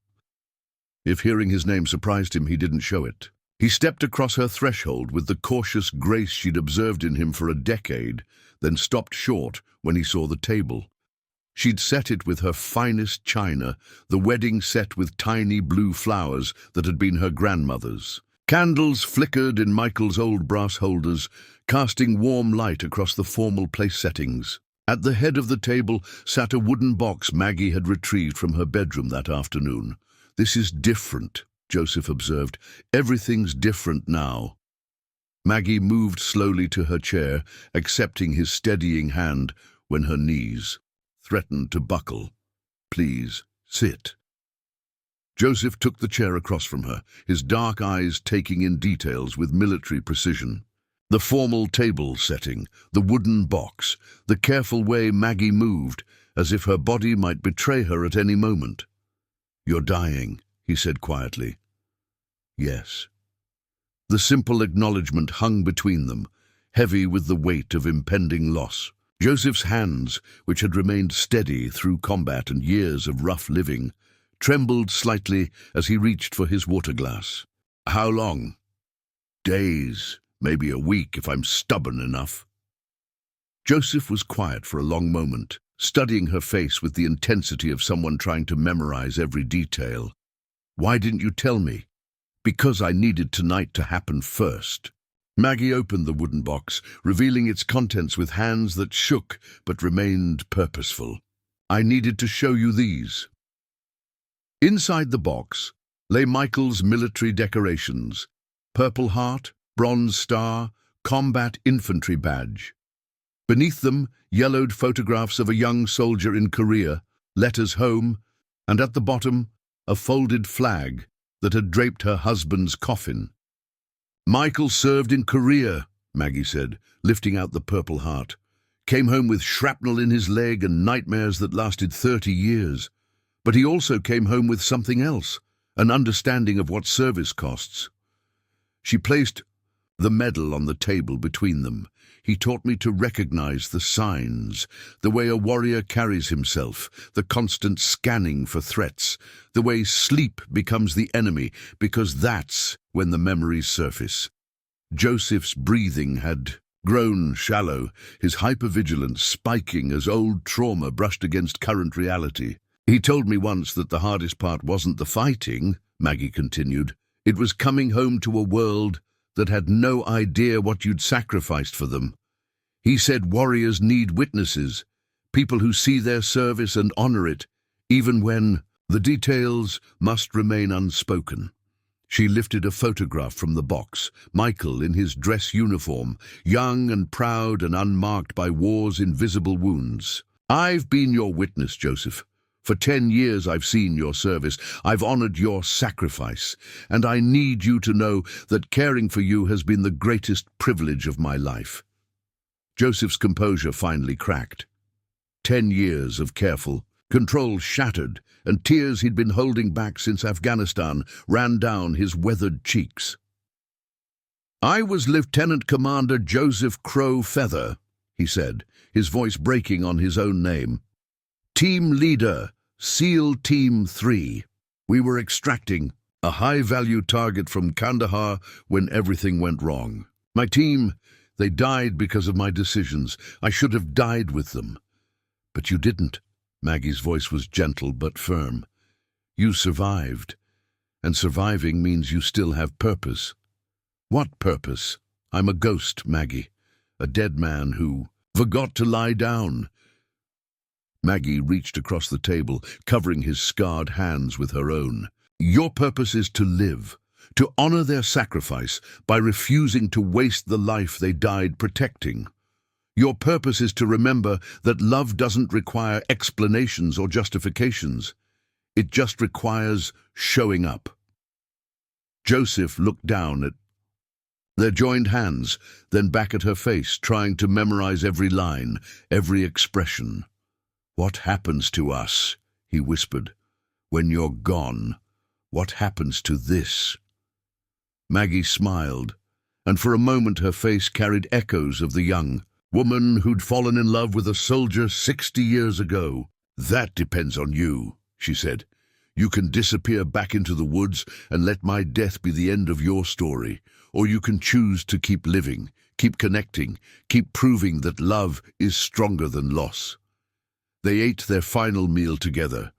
If hearing his name surprised him, he didn't show it. He stepped across her threshold with the cautious grace she'd observed in him for a decade, then stopped short when he saw the table. She'd set it with her finest china, the wedding set with tiny blue flowers that had been her grandmother's. Candles flickered in Michael's old brass holders, casting warm light across the formal place settings. At the head of the table sat a wooden box Maggie had retrieved from her bedroom that afternoon. This is different, Joseph observed. Everything's different now. Maggie moved slowly to her chair, accepting his steadying hand when her knees threatened to buckle. Please, sit. Joseph took the chair across from her, his dark eyes taking in details with military precision. The formal table setting, the wooden box, the careful way Maggie moved, as if her body might betray her at any moment. You're dying, he said quietly. Yes. The simple acknowledgement hung between them, heavy with the weight of impending loss. Joseph's hands, which had remained steady through combat and years of rough living, trembled slightly as he reached for his water glass. How long? Days, maybe a week if I'm stubborn enough. Joseph was quiet for a long moment, studying her face with the intensity of someone trying to memorize every detail. Why didn't you tell me? Because I needed tonight to happen first. Maggie opened the wooden box, revealing its contents with hands that shook but remained purposeful. I needed to show you these. Inside the box lay Michael's military decorations: Purple Heart, Bronze Star, Combat Infantry Badge. Beneath them, yellowed photographs of a young soldier in Korea, letters home, and at the bottom, a folded flag that had draped her husband's coffin. Michael served in Korea, Maggie said, lifting out the Purple Heart. Came home with shrapnel in his leg and nightmares that lasted 30 years. But he also came home with something else, an understanding of what service costs. She placed the medal on the table between them. He taught me to recognize the signs, the way a warrior carries himself, the constant scanning for threats, the way sleep becomes the enemy, because that's when the memories surface. Joseph's breathing had grown shallow, his hypervigilance spiking as old trauma brushed against current reality. He told me once that the hardest part wasn't the fighting, Maggie continued. It was coming home to a world that had no idea what you'd sacrificed for them. He said warriors need witnesses, people who see their service and honor it, even when the details must remain unspoken. She lifted a photograph from the box, Michael in his dress uniform, young and proud and unmarked by war's invisible wounds. I've been your witness, Joseph. For 10 years I've seen your service, I've honored your sacrifice, and I need you to know that caring for you has been the greatest privilege of my life. Joseph's composure finally cracked. 10 years of careful control shattered, and tears he'd been holding back since Afghanistan ran down his weathered cheeks. I was Lieutenant Commander Joseph Crow Feather, he said, his voice breaking on his own name. Team leader, SEAL Team 3. We were extracting a high-value target from Kandahar when everything went wrong. My team, they died because of my decisions. I should have died with them. But you didn't. Maggie's voice was gentle but firm. You survived, and surviving means you still have purpose. What purpose? I'm a ghost, Maggie, a dead man who forgot to lie down. Maggie reached across the table, covering his scarred hands with her own. Your purpose is to live, to honor their sacrifice by refusing to waste the life they died protecting. Your purpose is to remember that love doesn't require explanations or justifications. It just requires showing up. Joseph looked down at their joined hands, then back at her face, trying to memorize every line, every expression. What happens to us, he whispered, when you're gone? What happens to this? Maggie smiled, and for a moment her face carried echoes of the young woman who'd fallen in love with a soldier 60 years ago. That depends on you, she said. You can disappear back into the woods and let my death be the end of your story, or you can choose to keep living, keep connecting, keep proving that love is stronger than loss. They ate their final meal together.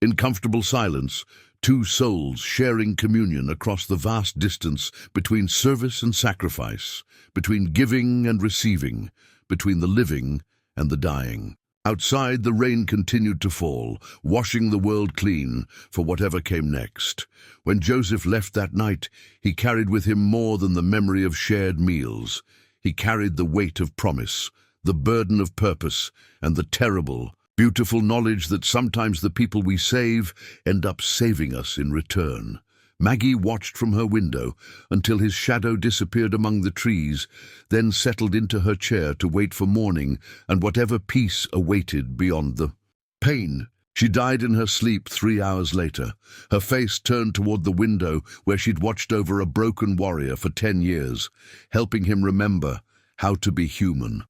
In comfortable silence, two souls sharing communion across the vast distance between service and sacrifice, between giving and receiving, between the living and the dying. Outside, the rain continued to fall, washing the world clean for whatever came next. When Joseph left that night, he carried with him more than the memory of shared meals. He carried the weight of promise, the burden of purpose, and the terrible, beautiful knowledge that sometimes the people we save end up saving us in return. Maggie watched from her window until his shadow disappeared among the trees, then settled into her chair to wait for morning and whatever peace awaited beyond the pain. She died in her sleep 3 hours later, her face turned toward the window where she'd watched over a broken warrior for 10 years, helping him remember how to be human.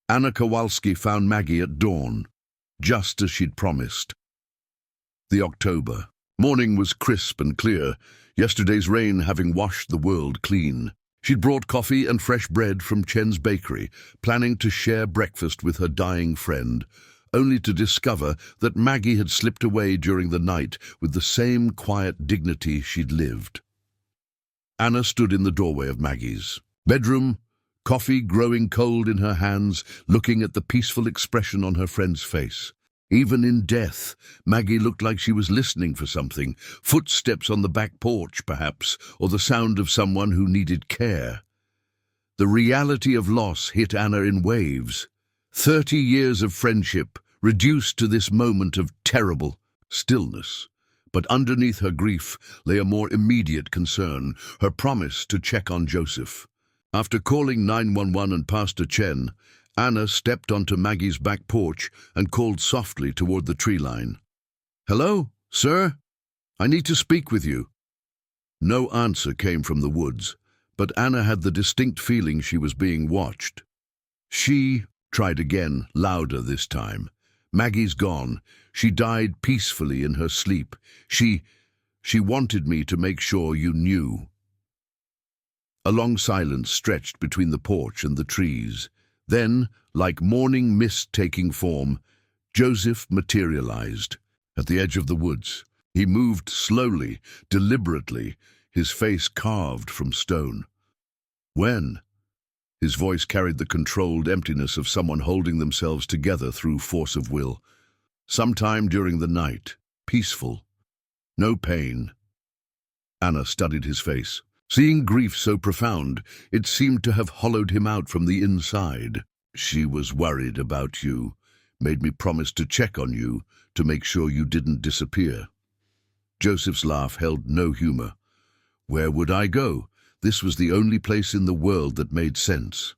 Anna Kowalski found Maggie at dawn, just as she'd promised. The October. Morning was crisp and clear, yesterday's rain having washed the world clean. She'd brought coffee and fresh bread from Chen's bakery, planning to share breakfast with her dying friend, only to discover that Maggie had slipped away during the night with the same quiet dignity she'd lived. Anna stood in the doorway of Maggie's bedroom, coffee growing cold in her hands, looking at the peaceful expression on her friend's face. Even in death, Maggie looked like she was listening for something, footsteps on the back porch, perhaps, or the sound of someone who needed care. The reality of loss hit Anna in waves. 30 years of friendship reduced to this moment of terrible stillness. But underneath her grief lay a more immediate concern, her promise to check on Joseph. After calling 911 and Pastor Chen, Anna stepped onto Maggie's back porch and called softly toward the tree line. "Hello, sir? I need to speak with you." No answer came from the woods, but Anna had the distinct feeling she was being watched. She tried again, louder this time. "Maggie's gone. She died peacefully in her sleep. She wanted me to make sure you knew." A long silence stretched between the porch and the trees. Then, like morning mist taking form, Joseph materialized at the edge of the woods. He moved slowly, deliberately, his face carved from stone. "When?" His voice carried the controlled emptiness of someone holding themselves together through force of will. "Sometime during the night, peaceful. No pain." Anna studied his face. Seeing grief so profound, it seemed to have hollowed him out from the inside. "She was worried about you, made me promise to check on you, to make sure you didn't disappear." Joseph's laugh held no humor. "Where would I go? This was the only place in the world that made sense."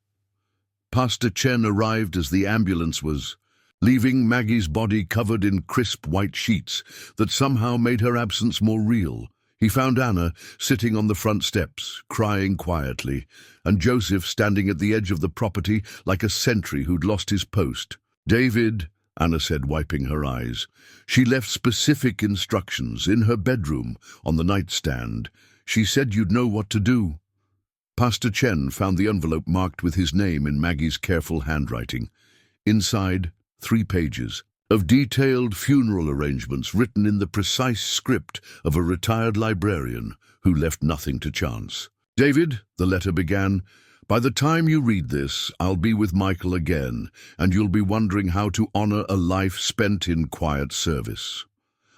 Pastor Chen arrived as the ambulance was, leaving Maggie's body covered in crisp white sheets that somehow made her absence more real. He found Anna sitting on the front steps, crying quietly, and Joseph standing at the edge of the property like a sentry who'd lost his post. "David," Anna said, wiping her eyes. "She left specific instructions in her bedroom, on the nightstand. She said you'd know what to do." Pastor Chen found the envelope marked with his name in Maggie's careful handwriting. Inside, 3 pages of detailed funeral arrangements written in the precise script of a retired librarian who left nothing to chance. "David," the letter began, "by the time you read this, I'll be with Michael again, and you'll be wondering how to honor a life spent in quiet service.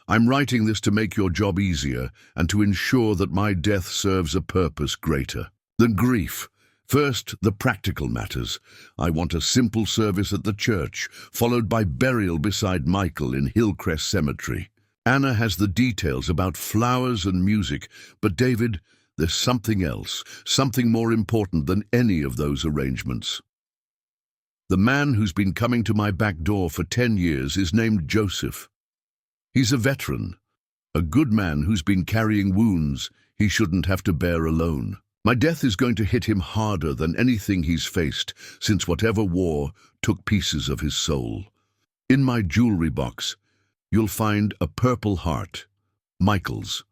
I'm writing this to make your job easier and to ensure that my death serves a purpose greater than grief. First, the practical matters. I want a simple service at the church, followed by burial beside Michael in Hillcrest Cemetery. Anna has the details about flowers and music, but David, there's something else, something more important than any of those arrangements. The man who's been coming to my back door for 10 years is named Joseph. He's a veteran, a good man who's been carrying wounds he shouldn't have to bear alone. My death is going to hit him harder than anything he's faced since whatever war took pieces of his soul. In my jewelry box, you'll find a purple heart, Michael's.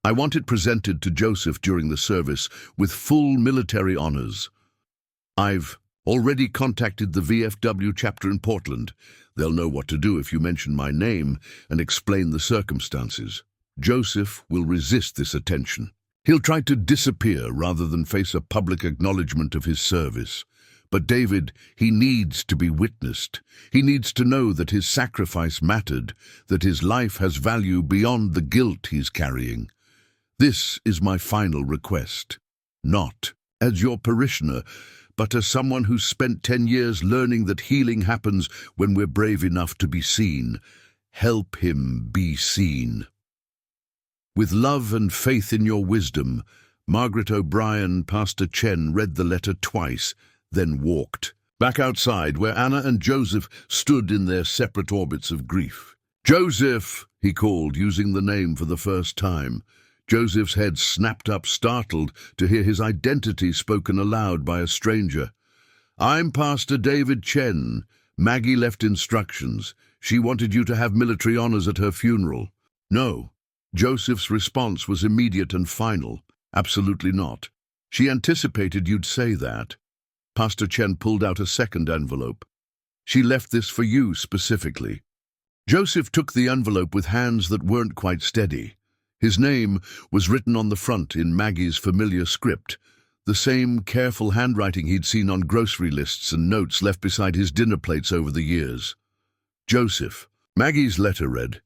I want it presented to Joseph during the service with full military honors. I've already contacted the VFW chapter in Portland. They'll know what to do if you mention my name and explain the circumstances. Joseph will resist this attention. He'll try to disappear rather than face a public acknowledgement of his service. But David, he needs to be witnessed. He needs to know that his sacrifice mattered, that his life has value beyond the guilt he's carrying. This is my final request. Not as your parishioner, but as someone who's spent 10 years learning that healing happens when we're brave enough to be seen. Help him be seen. With love and faith in your wisdom, Margaret O'Brien, Pastor Chen, read the letter twice, then walked back outside where Anna and Joseph stood in their separate orbits of grief. "Joseph," he called, using the name for the first time. Joseph's head snapped up, startled to hear his identity spoken aloud by a stranger. "I'm Pastor David Chen. Maggie left instructions. She wanted you to have military honors at her funeral." "No, Joseph's response was immediate and final. Absolutely not. She anticipated you'd say that. Pastor Chen pulled out a second envelope. She left this for you specifically. Joseph took the envelope with hands that weren't quite steady. His name was written on the front in Maggie's familiar script, the same careful handwriting he'd seen on grocery lists and notes left beside his dinner plates over the years. Joseph. Maggie's letter read,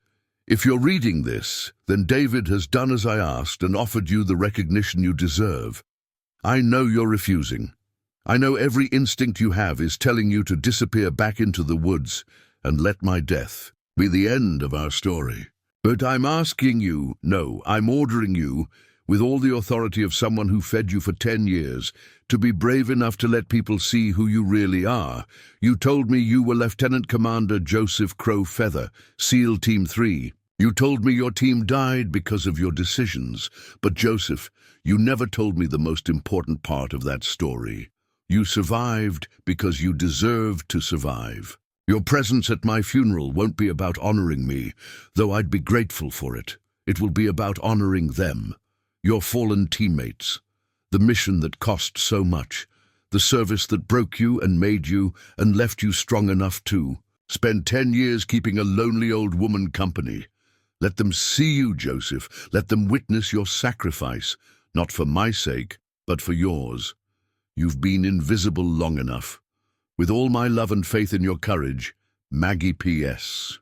"If you're reading this, then David has done as I asked and offered you the recognition you deserve. I know you're refusing. I know every instinct you have is telling you to disappear back into the woods and let my death be the end of our story. But I'm asking you, no, I'm ordering you, with all the authority of someone who fed you for 10 years, to be brave enough to let people see who you really are. You told me you were Lieutenant Commander Joseph Crow Feather, SEAL Team 3. You told me your team died because of your decisions. But Joseph, you never told me the most important part of that story. You survived because you deserved to survive. Your presence at my funeral won't be about honoring me, though I'd be grateful for it. It will be about honoring them, your fallen teammates, the mission that cost so much, the service that broke you and made you and left you strong enough to spend 10 years keeping a lonely old woman company. Let them see you, Joseph. Let them witness your sacrifice, not for my sake, but for yours. You've been invisible long enough. With all my love and faith in your courage, Maggie P.S.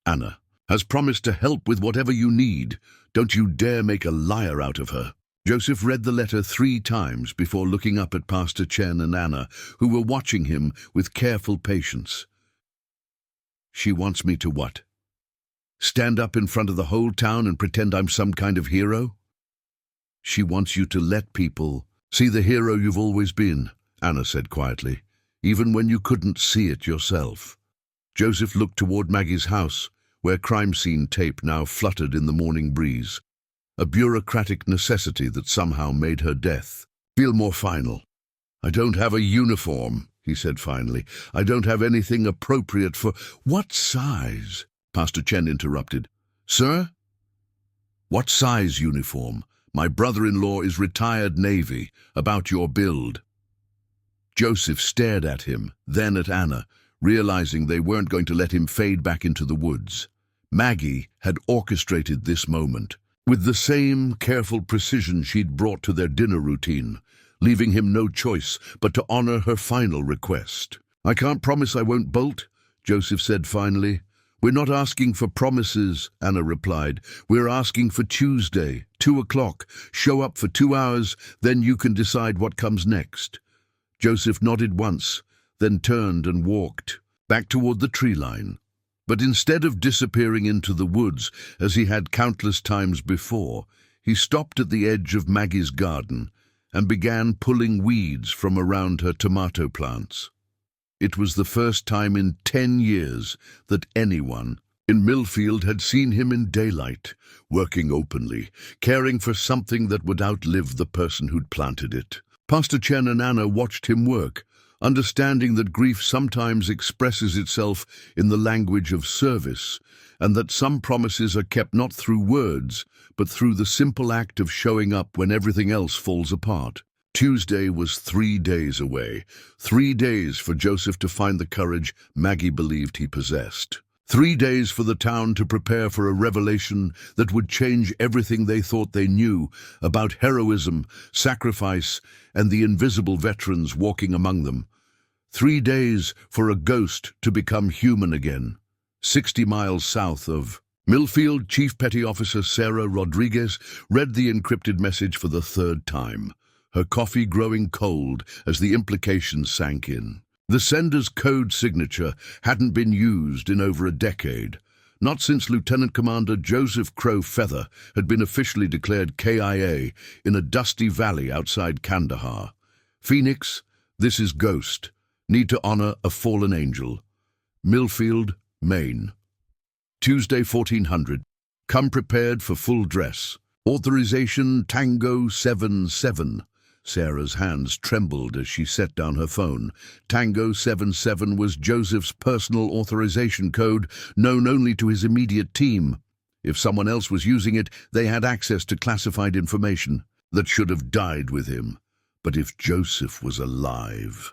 Anna has promised to help with whatever you need. Don't you dare make a liar out of her." Joseph read the letter 3 times before looking up at Pastor Chen and Anna, who were watching him with careful patience. She wants me to what? Stand up in front of the whole town and pretend I'm some kind of hero? She wants you to let people see the hero you've always been, Anna said quietly, even when you couldn't see it yourself. Joseph looked toward Maggie's house, where crime scene tape now fluttered in the morning breeze, a bureaucratic necessity that somehow made her death feel more final. "I don't have a uniform," he said finally. "I don't have anything appropriate for—" "What size?" Pastor Chen interrupted. "Sir? What size uniform? My brother-in-law is retired Navy. About your build." Joseph stared at him, then at Anna, realizing they weren't going to let him fade back into the woods. Maggie had orchestrated this moment, with the same careful precision she'd brought to their dinner routine, leaving him no choice but to honor her final request. "I can't promise I won't bolt," Joseph said finally. "We're not asking for promises," Anna replied. "We're asking for Tuesday, 2 o'clock. Show up for 2 hours, then you can decide what comes next." Joseph nodded once, then turned and walked back toward the tree line. But instead of disappearing into the woods, as he had countless times before, he stopped at the edge of Maggie's garden and began pulling weeds from around her tomato plants. It was the first time in 10 years that anyone in Millfield had seen him in daylight, working openly, caring for something that would outlive the person who'd planted it. Pastor Chen and Anna watched him work, understanding that grief sometimes expresses itself in the language of service, and that some promises are kept not through words, but through the simple act of showing up when everything else falls apart. Tuesday was 3 days away. 3 days for Joseph to find the courage Maggie believed he possessed. 3 days for the town to prepare for a revelation that would change everything they thought they knew about heroism, sacrifice, and the invisible veterans walking among them. 3 days for a ghost to become human again. 60 miles south of Millfield, Chief Petty Officer Sarah Rodriguez read the encrypted message for the 3rd time, her coffee growing cold as the implications sank in. The sender's code signature hadn't been used in over a decade, not since Lieutenant Commander Joseph Crow Feather had been officially declared KIA in a dusty valley outside Kandahar. "Phoenix, this is Ghost. Need to honor a fallen angel. Millfield, Maine. Tuesday 1400. Come prepared for full dress. Authorization Tango 77. Sarah's hands trembled as she set down her phone. Tango 77 was Joseph's personal authorization code, known only to his immediate team. If someone else was using it, they had access to classified information that should have died with him. But if Joseph was alive...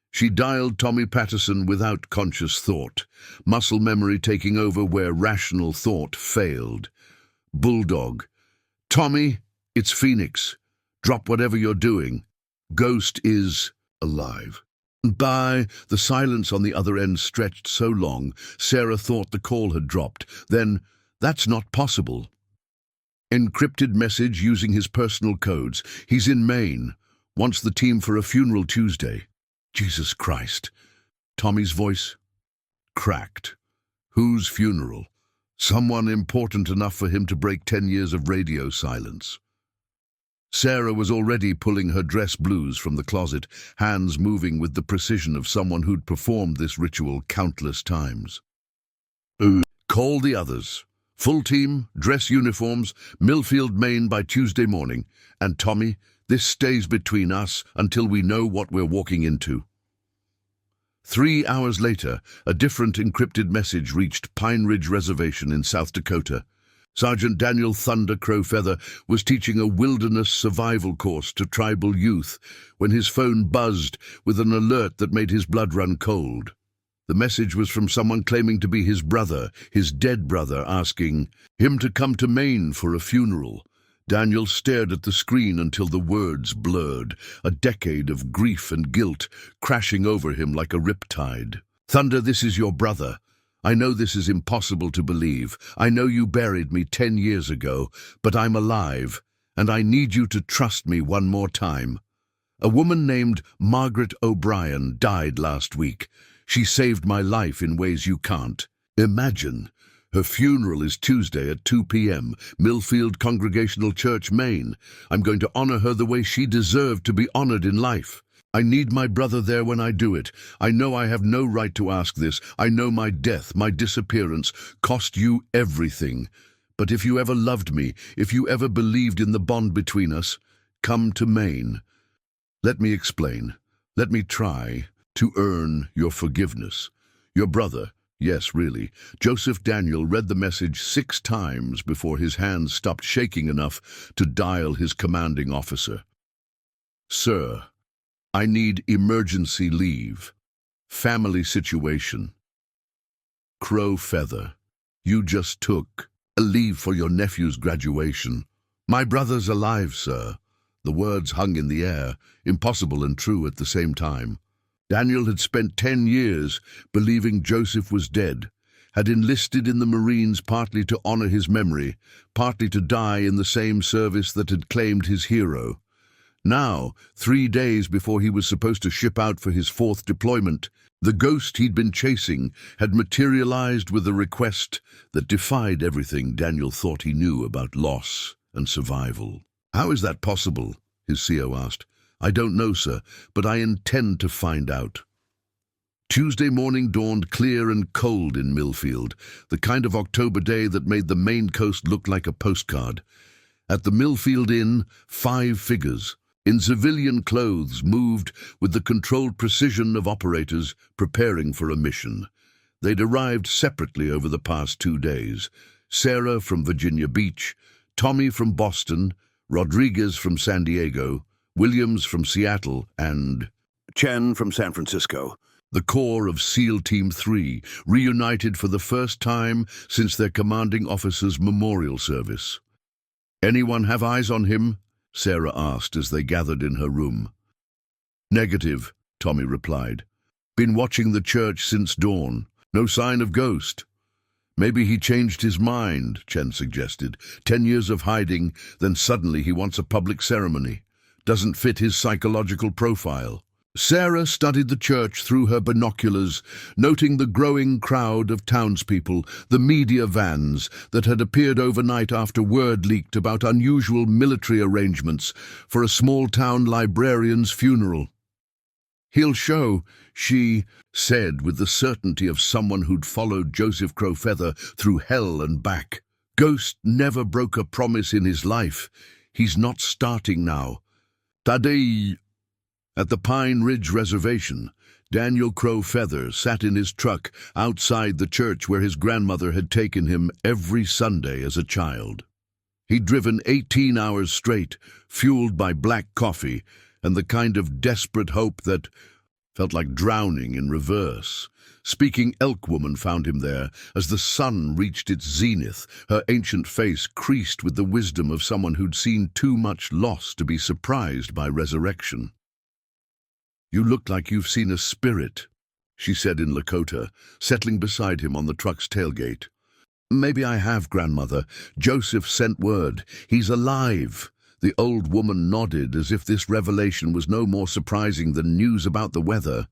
She dialed Tommy Patterson without conscious thought, muscle memory taking over where rational thought failed. Bulldog. Tommy, it's Phoenix. Drop whatever you're doing. Ghost is alive. Bye. The silence on the other end stretched so long, Sarah thought the call had dropped. Then, that's not possible. Encrypted message using his personal codes. He's in Maine. Wants the team for a funeral Tuesday. Jesus Christ. Tommy's voice cracked. Whose funeral? Someone important enough for him to break 10 years of radio silence. Sarah was already pulling her dress blues from the closet, hands moving with the precision of someone who'd performed this ritual countless times. Call the others. Full team, dress uniforms, Millfield, Maine by Tuesday morning. And Tommy, this stays between us until we know what we're walking into. 3 hours later, a different encrypted message reached Pine Ridge Reservation in South Dakota. Sergeant Daniel Thunder Crowfeather was teaching a wilderness survival course to tribal youth when his phone buzzed with an alert that made his blood run cold. The message was from someone claiming to be his brother, his dead brother, asking him to come to Maine for a funeral. Daniel stared at the screen until the words blurred, a decade of grief and guilt crashing over him like a riptide. Thunder, this is your brother. I know this is impossible to believe. I know you buried me 10 years ago, but I'm alive, and I need you to trust me one more time. A woman named Margaret O'Brien died last week. She saved my life in ways you can't imagine. Her funeral is Tuesday at 2 p.m., Millfield Congregational Church, Maine. I'm going to honor her the way she deserved to be honored in life. I need my brother there when I do it. I know I have no right to ask this. I know my death, my disappearance, cost you everything. But if you ever loved me, if you ever believed in the bond between us, come to Maine. Let me explain. Let me try to earn your forgiveness. Your brother, yes, really, Joseph Daniel read the message 6 times before his hands stopped shaking enough to dial his commanding officer. Sir, I need emergency leave. Family situation. Crow Feather, you just took a leave for your nephew's graduation. My brother's alive, sir. The words hung in the air, impossible and true at the same time. Daniel had spent 10 years believing Joseph was dead, had enlisted in the Marines partly to honor his memory, partly to die in the same service that had claimed his hero. Now, 3 days before he was supposed to ship out for his 4th deployment, the ghost he'd been chasing had materialized with a request that defied everything Daniel thought he knew about loss and survival. How is that possible? His CO asked. I don't know, sir, but I intend to find out. Tuesday morning dawned clear and cold in Millfield, the kind of October day that made the Maine coast look like a postcard. At the Millfield Inn, 5 figures, in civilian clothes, moved with the controlled precision of operators preparing for a mission. They'd arrived separately over the past 2 days. Sarah from Virginia Beach, Tommy from Boston, Rodriguez from San Diego, Williams from Seattle, and Chen from San Francisco. The core of SEAL Team 3, reunited for the first time since their commanding officer's memorial service. Anyone have eyes on him? Sarah asked as they gathered in her room. Negative, Tommy replied. Been watching the church since dawn. No sign of ghost. Maybe he changed his mind, Chen suggested. 10 years of hiding, then suddenly he wants a public ceremony. Doesn't fit his psychological profile. Sarah studied the church through her binoculars, noting the growing crowd of townspeople, the media vans that had appeared overnight after word leaked about unusual military arrangements for a small-town librarian's funeral. He'll show, she said with the certainty of someone who'd followed Joseph Crowfeather through hell and back. Ghost never broke a promise in his life. He's not starting now. Tadei. At the Pine Ridge Reservation, Daniel Crow Feather sat in his truck outside the church where his grandmother had taken him every Sunday as a child. He'd driven 18 hours straight, fueled by black coffee and the kind of desperate hope that felt like drowning in reverse. Speaking Elk Woman found him there as the sun reached its zenith, her ancient face creased with the wisdom of someone who'd seen too much loss to be surprised by resurrection. "You look like you've seen a spirit," she said in Lakota, settling beside him on the truck's tailgate. "Maybe I have, Grandmother. Joseph sent word. He's alive." The old woman nodded as if this revelation was no more surprising than news about the weather.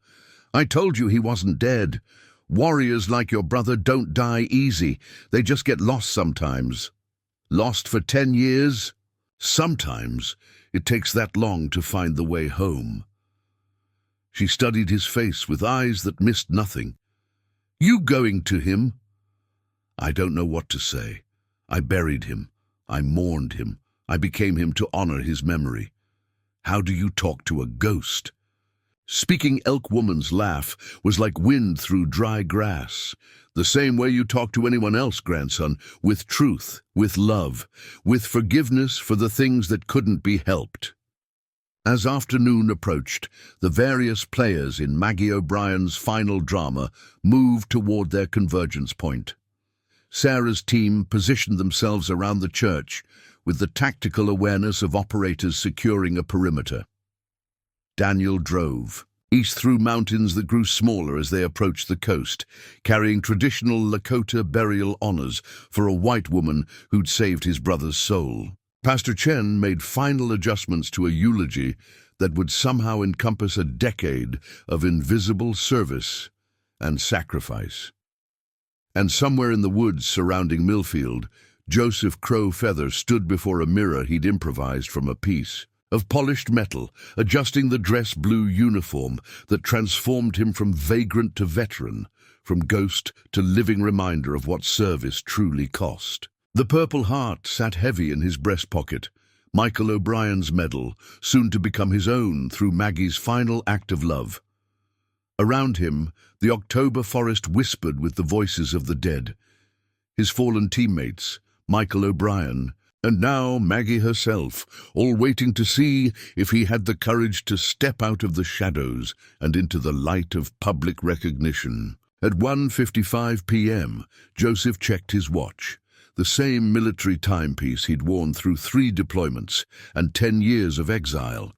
"I told you he wasn't dead. Warriors like your brother don't die easy. They just get lost sometimes." "Lost for 10 years? Sometimes it takes that long to find the way home." She studied his face with eyes that missed nothing. "You going to him?" "I don't know what to say. I buried him. I mourned him. I became him to honor his memory." "How do you talk to a ghost?" Speaking Elk Woman's laugh was like wind through dry grass. "The same way you talk to anyone else, grandson, with truth, with love, with forgiveness for the things that couldn't be helped." As afternoon approached, the various players in Maggie O'Brien's final drama moved toward their convergence point. Sarah's team positioned themselves around the church with the tactical awareness of operators securing a perimeter. Daniel drove, east through mountains that grew smaller as they approached the coast, carrying traditional Lakota burial honors for a white woman who'd saved his brother's soul. Pastor Chen made final adjustments to a eulogy that would somehow encompass a decade of invisible service and sacrifice. And somewhere in the woods surrounding Millfield, Joseph Crow Feather stood before a mirror he'd improvised from a piece of polished metal, adjusting the dress blue uniform that transformed him from vagrant to veteran, from ghost to living reminder of what service truly cost. The Purple Heart sat heavy in his breast pocket, Michael O'Brien's medal, soon to become his own through Maggie's final act of love. Around him, the October forest whispered with the voices of the dead, his fallen teammates, Michael O'Brien, and now Maggie herself, all waiting to see if he had the courage to step out of the shadows and into the light of public recognition. At 1:55 p.m., Joseph checked his watch, the same military timepiece he'd worn through 3 deployments and 10 years of exile.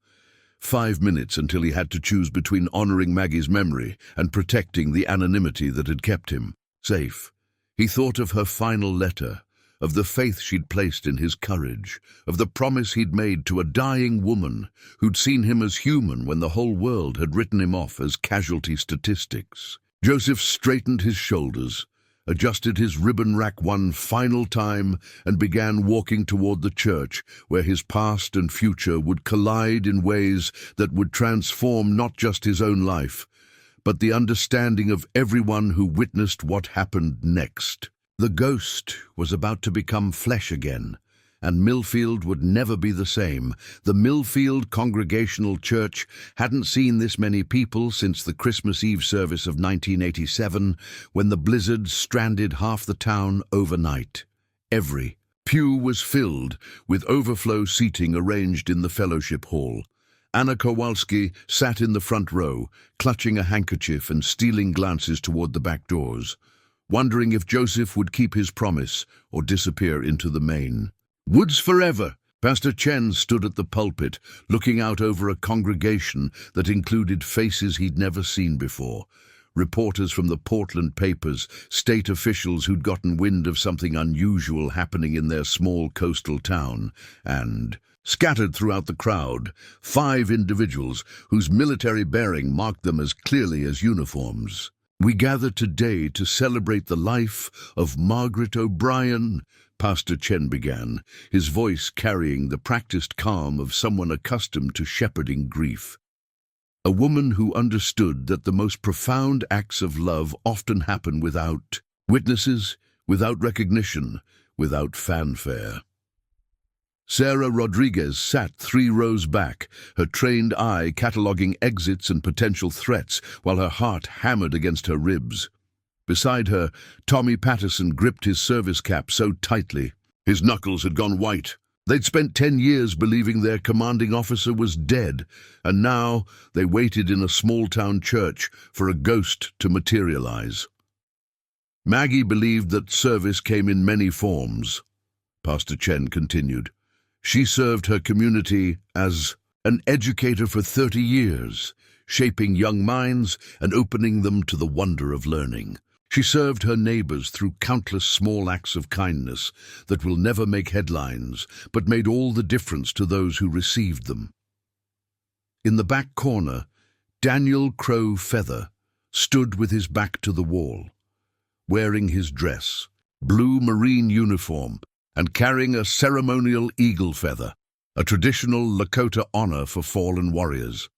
5 minutes until he had to choose between honoring Maggie's memory and protecting the anonymity that had kept him safe. He thought of her final letter, of the faith she'd placed in his courage, of the promise he'd made to a dying woman who'd seen him as human when the whole world had written him off as casualty statistics. Joseph straightened his shoulders, adjusted his ribbon rack one final time, and began walking toward the church where his past and future would collide in ways that would transform not just his own life, but the understanding of everyone who witnessed what happened next. The ghost was about to become flesh again, and Millfield would never be the same. The Millfield Congregational Church hadn't seen this many people since the Christmas Eve service of 1987, when the blizzard stranded half the town overnight. Every pew was filled, with overflow seating arranged in the fellowship hall. Anna Kowalski sat in the front row, clutching a handkerchief and stealing glances toward the back doors, wondering if Joseph would keep his promise or disappear into the Maine. Woods forever! Pastor Chen stood at the pulpit, looking out over a congregation that included faces he'd never seen before. Reporters from the Portland papers, state officials who'd gotten wind of something unusual happening in their small coastal town, and, scattered throughout the crowd, 5 individuals whose military bearing marked them as clearly as uniforms. "We gather today to celebrate the life of Margaret O'Brien," Pastor Chen began, his voice carrying the practiced calm of someone accustomed to shepherding grief. "A woman who understood that the most profound acts of love often happen without witnesses, without recognition, without fanfare." Sarah Rodriguez sat 3 rows back, her trained eye cataloguing exits and potential threats while her heart hammered against her ribs. Beside her, Tommy Patterson gripped his service cap so tightly. His knuckles had gone white. They'd spent 10 years believing their commanding officer was dead, and now they waited in a small-town church for a ghost to materialize. Maggie believed that service came in many forms. Pastor Chen continued. She served her community as an educator for 30 years, shaping young minds and opening them to the wonder of learning. She served her neighbors through countless small acts of kindness that will never make headlines, but made all the difference to those who received them. In the back corner, Daniel Crow Feather stood with his back to the wall, wearing his dress, blue marine uniform, and carrying a ceremonial eagle feather, a traditional Lakota honor for fallen warriors.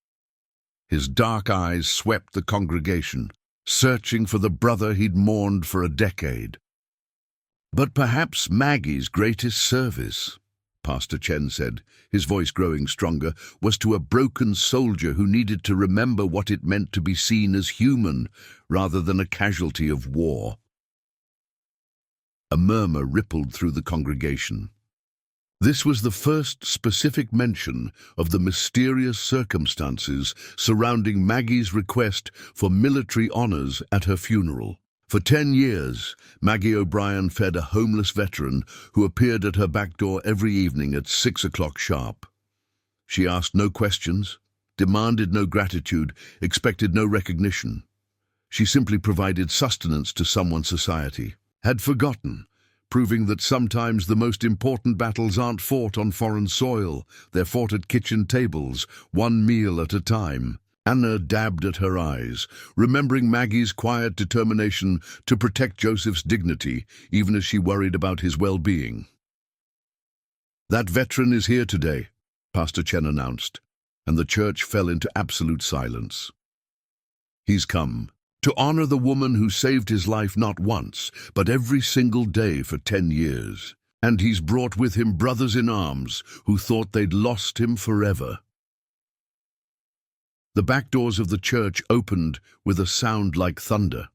His dark eyes swept the congregation, searching for the brother he'd mourned for a decade. But perhaps Maggie's greatest service, Pastor Chen said, his voice growing stronger, was to a broken soldier who needed to remember what it meant to be seen as human rather than a casualty of war. A murmur rippled through the congregation. This was the first specific mention of the mysterious circumstances surrounding Maggie's request for military honors at her funeral. For 10 years, Maggie O'Brien fed a homeless veteran who appeared at her back door every evening at 6 o'clock sharp. She asked no questions, demanded no gratitude, expected no recognition. She simply provided sustenance to someone's society, had forgotten, proving that sometimes the most important battles aren't fought on foreign soil, they're fought at kitchen tables, one meal at a time. Anna dabbed at her eyes, remembering Maggie's quiet determination to protect Joseph's dignity, even as she worried about his well-being. "That veteran is here today," Pastor Chen announced, and the church fell into absolute silence. "He's come to honor the woman who saved his life not once, but every single day for 10 years. And he's brought with him brothers in arms who thought they'd lost him forever." The back doors of the church opened with a sound like thunder.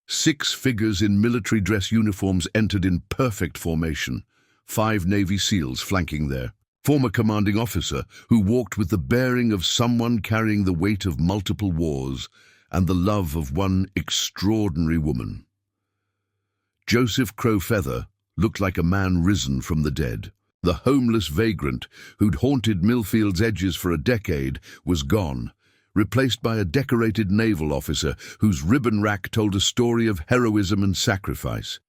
6 figures in military dress uniforms entered in perfect formation, 5 Navy SEALs flanking their former commanding officer, who walked with the bearing of someone carrying the weight of multiple wars and the love of one extraordinary woman. Joseph Crow Feather looked like a man risen from the dead. The homeless vagrant who'd haunted Millfield's edges for a decade was gone, replaced by a decorated naval officer whose ribbon rack told a story of heroism and sacrifice.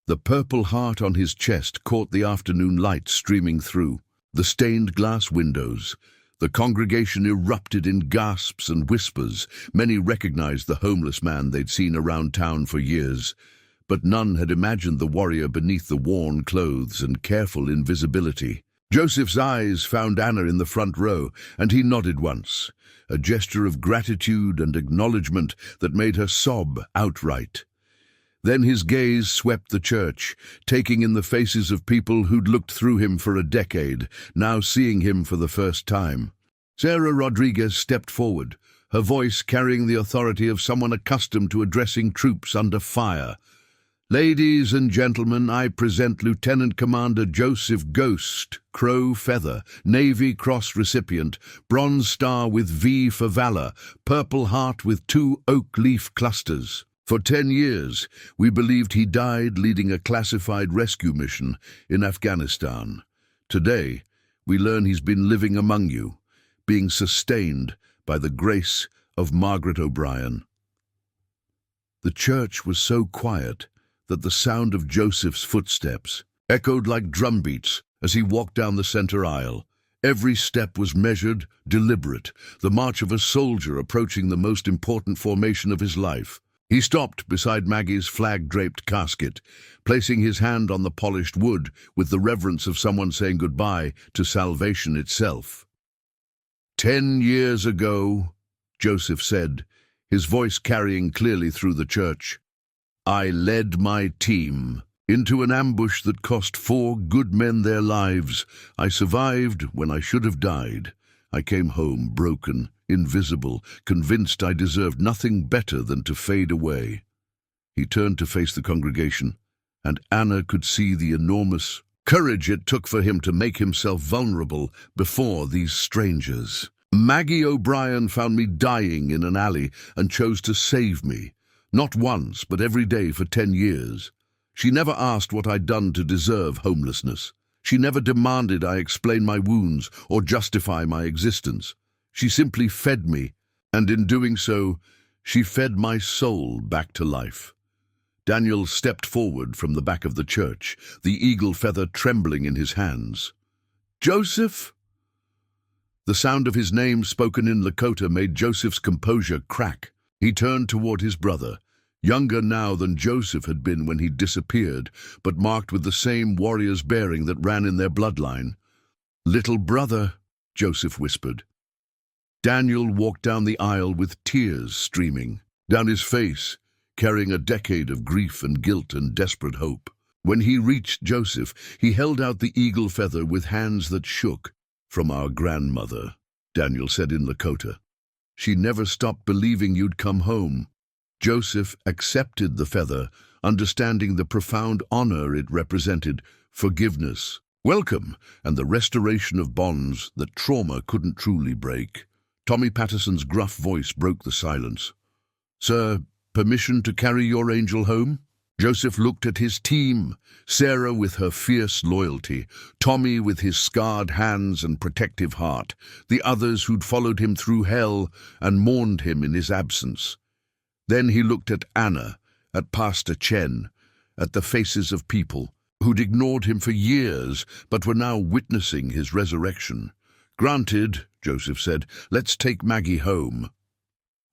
The purple heart on his chest caught the afternoon light streaming through the stained glass windows. The congregation erupted in gasps and whispers. Many recognized the homeless man they'd seen around town for years, but none had imagined the warrior beneath the worn clothes and careful invisibility. Joseph's eyes found Anna in the front row, and he nodded once, a gesture of gratitude and acknowledgement that made her sob outright. Then his gaze swept the church, taking in the faces of people who'd looked through him for a decade, now seeing him for the first time. Sarah Rodriguez stepped forward, her voice carrying the authority of someone accustomed to addressing troops under fire. "Ladies and gentlemen, I present Lieutenant Commander Joseph Ghost Crow Feather, Navy Cross recipient, Bronze Star with V for Valor, Purple Heart with 2 oak leaf clusters. For 10 years, we believed he died leading a classified rescue mission in Afghanistan. Today, we learn he's been living among you, being sustained by the grace of Margaret O'Brien." The church was so quiet that the sound of Joseph's footsteps echoed like drumbeats as he walked down the center aisle. Every step was measured, deliberate, the march of a soldier approaching the most important formation of his life. He stopped beside Maggie's flag-draped casket, placing his hand on the polished wood with the reverence of someone saying goodbye to salvation itself. "10 years ago," Joseph said, his voice carrying clearly through the church, "I led my team Into an ambush that cost 4 good men their lives. I survived when I should have died. I came home broken, invisible, convinced I deserved nothing better than to fade away." He turned to face the congregation, and Anna could see the enormous courage it took for him to make himself vulnerable before these strangers. "Maggie O'Brien found me dying in an alley and chose to save me. Not once, but every day for 10 years. She never asked what I'd done to deserve homelessness. She never demanded I explain my wounds or justify my existence. She simply fed me, and in doing so, she fed my soul back to life." Daniel stepped forward from the back of the church, the eagle feather trembling in his hands. "Joseph?" The sound of his name spoken in Lakota made Joseph's composure crack. He turned toward his brother, younger now than Joseph had been when he disappeared, but marked with the same warrior's bearing that ran in their bloodline. "Little brother," Joseph whispered. Daniel walked down the aisle with tears streaming down his face, carrying a decade of grief and guilt and desperate hope. When he reached Joseph, he held out the eagle feather with hands that shook. "From our grandmother," Daniel said in Lakota. "She never stopped believing you'd come home." Joseph accepted the feather, understanding the profound honor it represented: forgiveness, welcome, and the restoration of bonds that trauma couldn't truly break. Tommy Patterson's gruff voice broke the silence. "Sir, permission to carry your angel home?" Joseph looked at his team, Sarah with her fierce loyalty, Tommy with his scarred hands and protective heart, the others who'd followed him through hell and mourned him in his absence. Then he looked at Anna, at Pastor Chen, at the faces of people who'd ignored him for years but were now witnessing his resurrection. "Granted," Joseph said, "let's take Maggie home."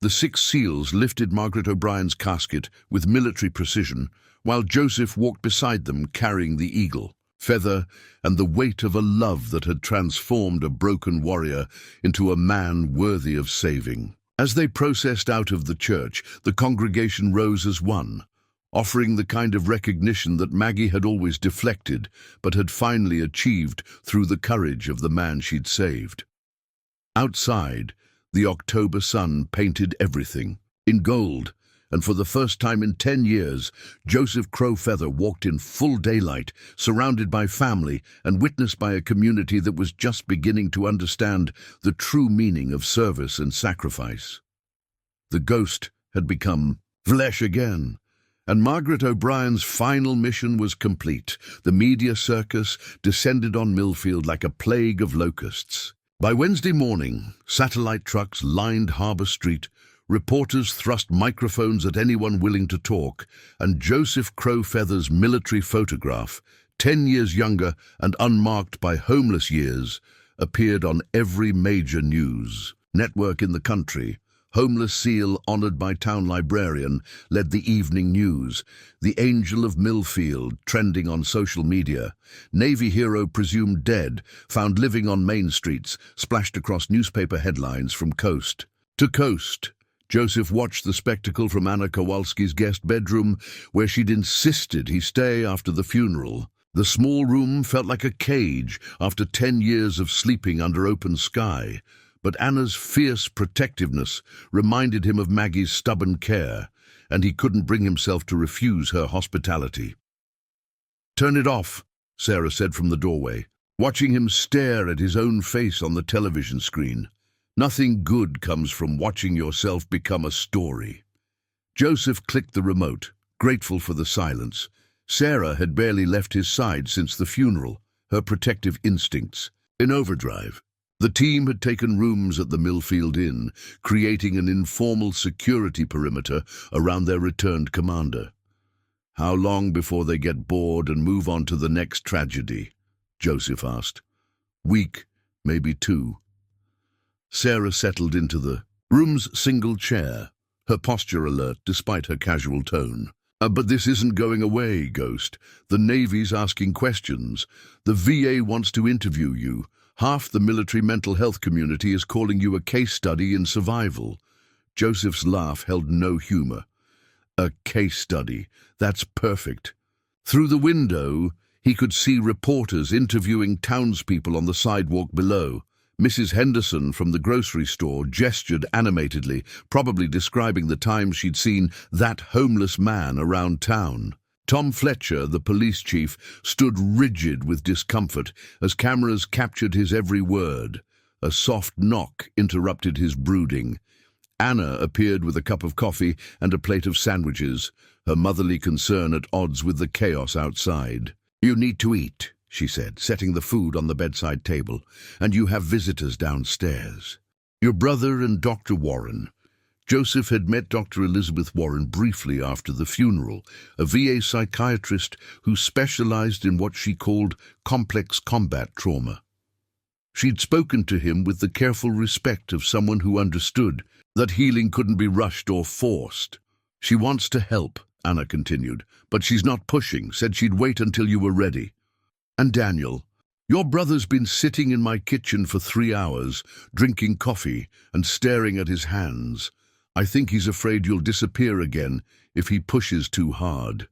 The 6 SEALs lifted Margaret O'Brien's casket with military precision, while Joseph walked beside them carrying the eagle, feather, and the weight of a love that had transformed a broken warrior into a man worthy of saving. As they processed out of the church, the congregation rose as one, offering the kind of recognition that Maggie had always deflected, but had finally achieved through the courage of the man she'd saved. Outside, the October sun painted everything in gold, and for the first time in 10 years, Joseph Crowfeather walked in full daylight, surrounded by family and witnessed by a community that was just beginning to understand the true meaning of service and sacrifice. The ghost had become flesh again, and Margaret O'Brien's final mission was complete. The media circus descended on Millfield like a plague of locusts. By Wednesday morning, satellite trucks lined Harbour Street, reporters thrust microphones at anyone willing to talk, and Joseph Crowfeather's military photograph, 10 years younger and unmarked by homeless years, appeared on every major news network in the country. Homeless SEAL, honored by town librarian, led the evening news. The Angel of Millfield, trending on social media. Navy hero presumed dead, found living on Main streets, splashed across newspaper headlines from coast to coast. Joseph watched the spectacle from Anna Kowalski's guest bedroom, where she'd insisted he stay after the funeral. The small room felt like a cage after 10 years of sleeping under open sky. But Anna's fierce protectiveness reminded him of Maggie's stubborn care, and he couldn't bring himself to refuse her hospitality. "Turn it off," Sarah said from the doorway, watching him stare at his own face on the television screen. "Nothing good comes from watching yourself become a story." Joseph clicked the remote, grateful for the silence. Sarah had barely left his side since the funeral, her protective instincts in overdrive. The team had taken rooms at the Millfield Inn, creating an informal security perimeter around their returned commander. "How long before they get bored and move on to the next tragedy?" Joseph asked. "Week, maybe 2. Sarah settled into the room's single chair, her posture alert despite her casual tone. But this isn't going away, Ghost. The Navy's asking questions. The VA wants to interview you. Half the military mental health community is calling you a case study in survival." Joseph's laugh held no humor. "A case study. That's perfect. Through the window, he could see reporters interviewing townspeople on the sidewalk below. Mrs. Henderson from the grocery store gestured animatedly, probably describing the time she'd seen that homeless man around town. Tom Fletcher, the police chief, stood rigid with discomfort as cameras captured his every word. A soft knock interrupted his brooding. Anna appeared with a cup of coffee and a plate of sandwiches, her motherly concern at odds with the chaos outside. "You need to eat," she said, setting the food on the bedside table, "and you have visitors downstairs. Your brother and Dr. Warren." Joseph had met Dr. Elizabeth Warren briefly after the funeral, a VA psychiatrist who specialized in what she called complex combat trauma. She'd spoken to him with the careful respect of someone who understood that healing couldn't be rushed or forced. "She wants to help," Anna continued, "but she's not pushing, said she'd wait until you were ready. And Daniel, your brother's been sitting in my kitchen for 3 hours, drinking coffee and staring at his hands. I think he's afraid you'll disappear again if he pushes too hard."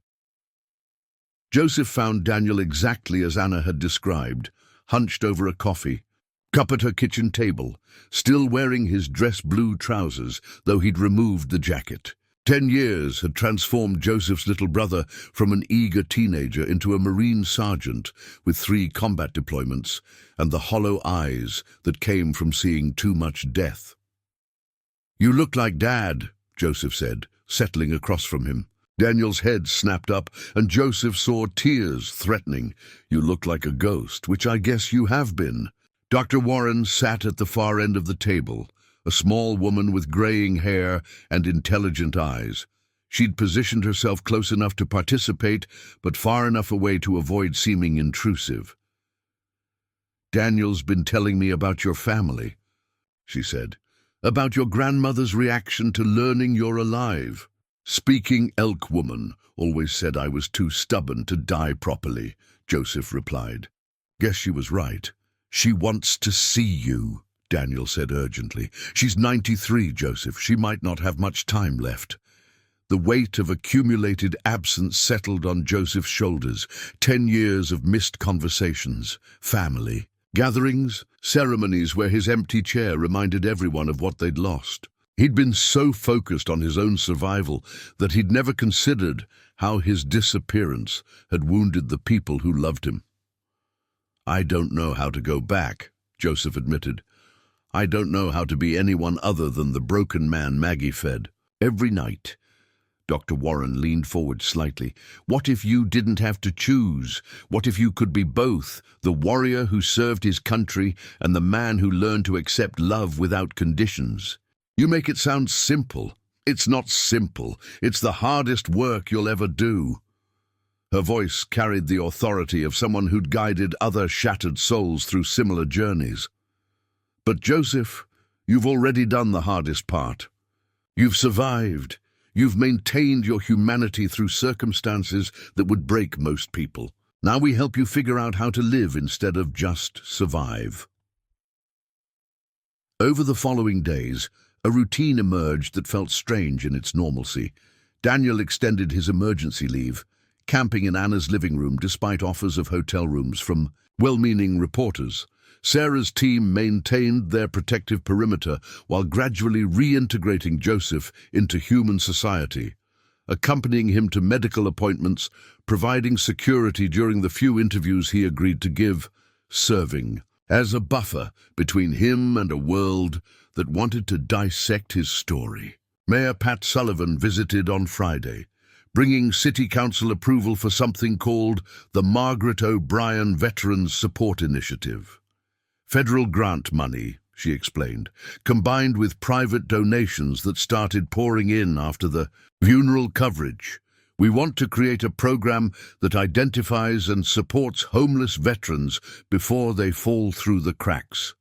Joseph found Daniel exactly as Anna had described, hunched over a coffee cup at her kitchen table, still wearing his dress blue trousers, though he'd removed the jacket. 10 years had transformed Joseph's little brother from an eager teenager into a Marine sergeant with 3 combat deployments and the hollow eyes that came from seeing too much death. "You look like Dad," Joseph said, settling across from him. Daniel's head snapped up, and Joseph saw tears threatening. "You look like a ghost, which I guess you have been." Dr. Warren sat at the far end of the table, a small woman with graying hair and intelligent eyes. She'd positioned herself close enough to participate, but far enough away to avoid seeming intrusive. "Daniel's been telling me about your family," she said, "about your grandmother's reaction to learning you're alive. Speaking elk woman always said I was too stubborn to die properly," Joseph replied. "Guess she was right. She wants to see you," Daniel said urgently. "She's 93, Joseph. She might not have much time left." The weight of accumulated absence settled on Joseph's shoulders. 10 years of missed conversations, family, gatherings, ceremonies where his empty chair reminded everyone of what they'd lost. He'd been so focused on his own survival that he'd never considered how his disappearance had wounded the people who loved him. "I don't know how to go back," Joseph admitted. "I don't know how to be anyone other than the broken man Maggie fed. Every night." Dr. Warren leaned forward slightly. "What if you didn't have to choose? What if you could be both, the warrior who served his country and the man who learned to accept love without conditions? You make it sound simple. It's not simple. It's the hardest work you'll ever do." Her voice carried the authority of someone who'd guided other shattered souls through similar journeys. "But Joseph, you've already done the hardest part. You've survived. You've maintained your humanity through circumstances that would break most people. Now we help you figure out how to live instead of just survive." Over the following days, a routine emerged that felt strange in its normalcy. Daniel extended his emergency leave, camping in Anna's living room despite offers of hotel rooms from well-meaning reporters. Sarah's team maintained their protective perimeter while gradually reintegrating Joseph into human society, accompanying him to medical appointments, providing security during the few interviews he agreed to give, serving as a buffer between him and a world that wanted to dissect his story. Mayor Pat Sullivan visited on Friday, bringing City Council approval for something called the Margaret O'Brien Veterans Support Initiative. Federal grant money, she explained, combined with private donations that started pouring in after the funeral coverage. "We want to create a program that identifies and supports homeless veterans before they fall through the cracks."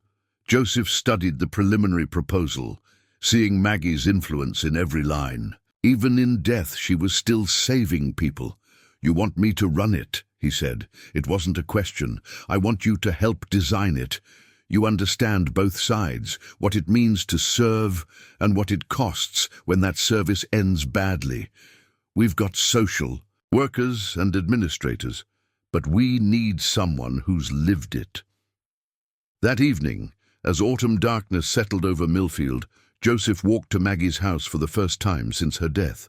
Joseph studied the preliminary proposal, seeing Maggie's influence in every line. Even in death, she was still saving people. "You want me to run it," he said. "It wasn't a question. I want you to help design it. You understand both sides, what it means to serve and what it costs when that service ends badly. We've got social, workers and administrators, but we need someone who's lived it. That evening, as autumn darkness settled over Millfield, Joseph walked to Maggie's house for the first time since her death.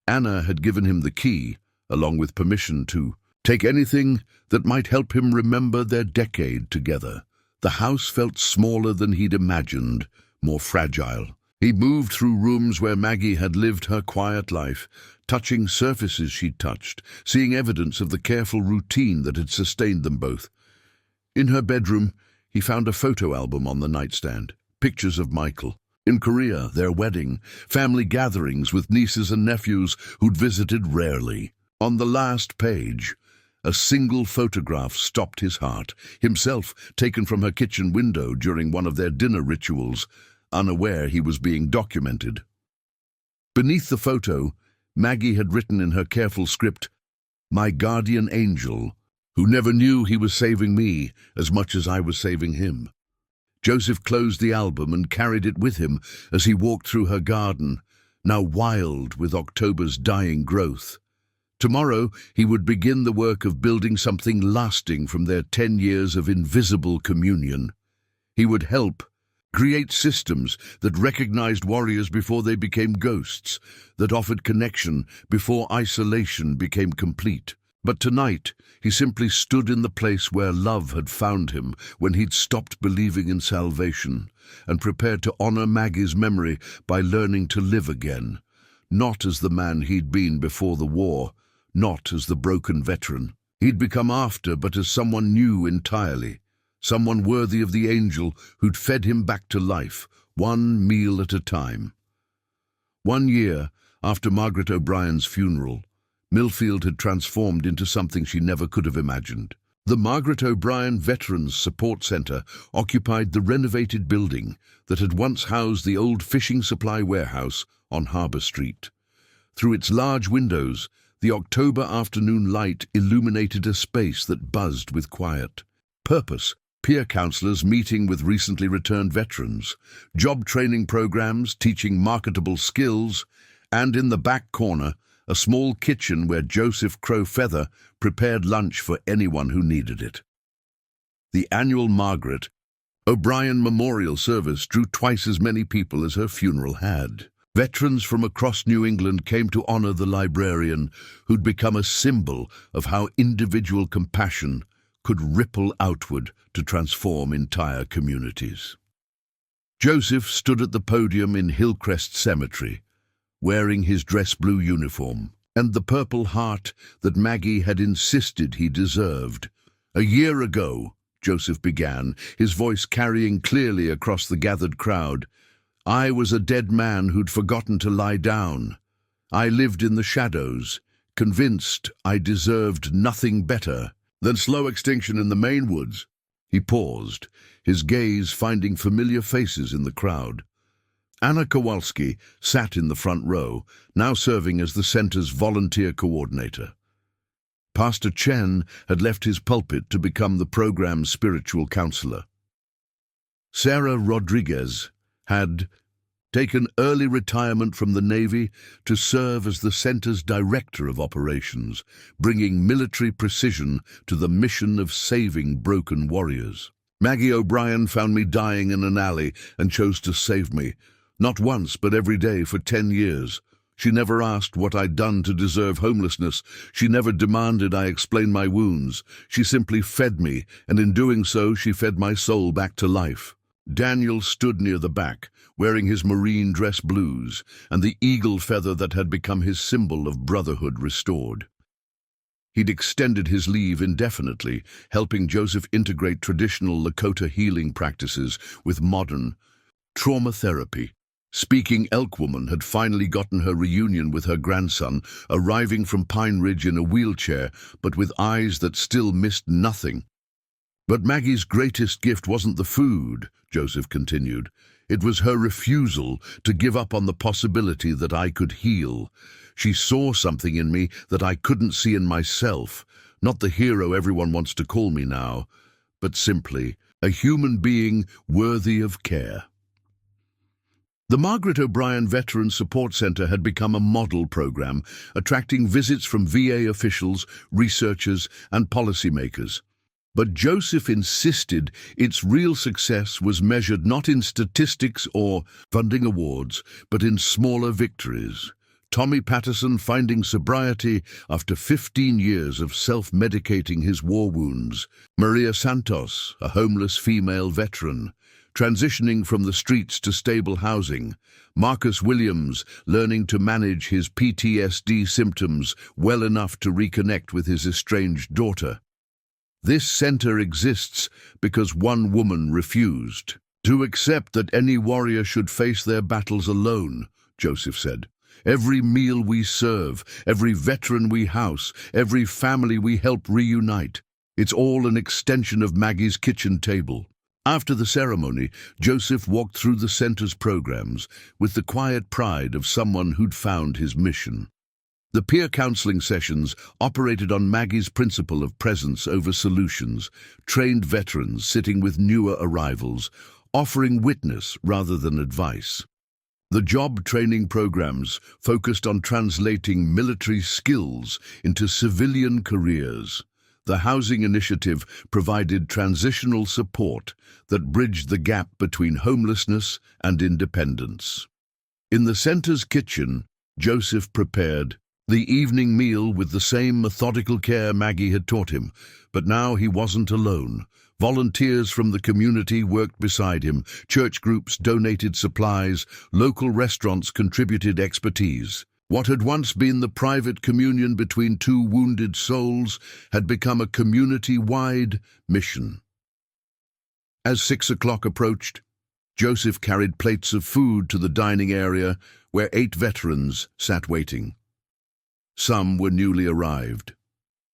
Anna had given him the key, along with permission to take anything that might help him remember their decade together. The house felt smaller than he'd imagined, more fragile. He moved through rooms where Maggie had lived her quiet life, touching surfaces she'd touched, seeing evidence of the careful routine that had sustained them both. In her bedroom, he found a photo album on the nightstand, pictures of Michael. In Korea, their wedding, family gatherings with nieces and nephews who'd visited rarely. On the last page, a single photograph stopped his heart, himself taken from her kitchen window during one of their dinner rituals, unaware he was being documented. Beneath the photo, Maggie had written in her careful script, "My guardian angel, who never knew he was saving me as much as I was saving him." Joseph closed the album and carried it with him as he walked through her garden, now wild with October's dying growth. Tomorrow he would begin the work of building something lasting from their 10 years of invisible communion. He would help create systems that recognized warriors before they became ghosts, that offered connection before isolation became complete. But tonight, he simply stood in the place where love had found him when he'd stopped believing in salvation, and prepared to honor Maggie's memory by learning to live again, not as the man he'd been before the war, not as the broken veteran he'd become after, but as someone new entirely, someone worthy of the angel who'd fed him back to life, one meal at a time. 1 year after Margaret O'Brien's funeral, Millfield had transformed into something she never could have imagined. The Margaret O'Brien Veterans Support Centre occupied the renovated building that had once housed the old fishing supply warehouse on Harbour Street. Through its large windows, the October afternoon light illuminated a space that buzzed with quiet. Purpose: peer counselors meeting with recently returned veterans, job training programs teaching marketable skills, and in the back corner, a small kitchen where Joseph Crow Feather prepared lunch for anyone who needed it. The annual Margaret O'Brien Memorial Service drew twice as many people as her funeral had. Veterans from across New England came to honor the librarian who'd become a symbol of how individual compassion could ripple outward to transform entire communities. Joseph stood at the podium in Hillcrest Cemetery, wearing his dress blue uniform, and the purple heart that Maggie had insisted he deserved. "A year ago," Joseph began, his voice carrying clearly across the gathered crowd, "I was a dead man who'd forgotten to lie down. I lived in the shadows, convinced I deserved nothing better than slow extinction in the Maine woods." He paused, his gaze finding familiar faces in the crowd. Anna Kowalski sat in the front row, now serving as the center's volunteer coordinator. Pastor Chen had left his pulpit to become the program's spiritual counselor. Sarah Rodriguez had taken early retirement from the Navy to serve as the center's director of operations, bringing military precision to the mission of saving broken warriors. Maggie O'Brien found me dying in an alley and chose to save me, not once but every day for 10 years. She never asked what I'd done to deserve homelessness. She never demanded I explain my wounds. She simply fed me, and in doing so she fed my soul back to life. Daniel stood near the back, wearing his marine dress blues and the eagle feather that had become his symbol of brotherhood restored. He'd extended his leave indefinitely, helping Joseph integrate traditional Lakota healing practices with modern trauma therapy. Speaking Elk Woman had finally gotten her reunion with her grandson, arriving from Pine Ridge in a wheelchair, but with eyes that still missed nothing. "But Maggie's greatest gift wasn't the food," Joseph continued. "It was her refusal to give up on the possibility that I could heal. She saw something in me that I couldn't see in myself, not the hero everyone wants to call me now, but simply a human being worthy of care." The Margaret O'Brien Veteran Support Center had become a model program, attracting visits from VA officials, researchers, and policymakers. But Joseph insisted its real success was measured not in statistics or funding awards, but in smaller victories. Tommy Patterson finding sobriety after 15 years of self-medicating his war wounds. Maria Santos, a homeless female veteran, transitioning from the streets to stable housing. Marcus Williams learning to manage his PTSD symptoms well enough to reconnect with his estranged daughter. This center exists because one woman refused to accept that any warrior should face their battles alone, Joseph said. Every meal we serve, every veteran we house, every family we help reunite, it's all an extension of Maggie's kitchen table. After the ceremony, Joseph walked through the center's programs with the quiet pride of someone who'd found his mission. The peer counseling sessions operated on Maggie's principle of presence over solutions, trained veterans sitting with newer arrivals, offering witness rather than advice. The job training programs focused on translating military skills into civilian careers. The housing initiative provided transitional support that bridged the gap between homelessness and independence. In the center's kitchen, Joseph prepared the evening meal with the same methodical care Maggie had taught him, but now he wasn't alone. Volunteers from the community worked beside him, church groups donated supplies, local restaurants contributed expertise. What had once been the private communion between two wounded souls had become a community-wide mission. As 6 o'clock approached, Joseph carried plates of food to the dining area where 8 veterans sat waiting. Some were newly arrived,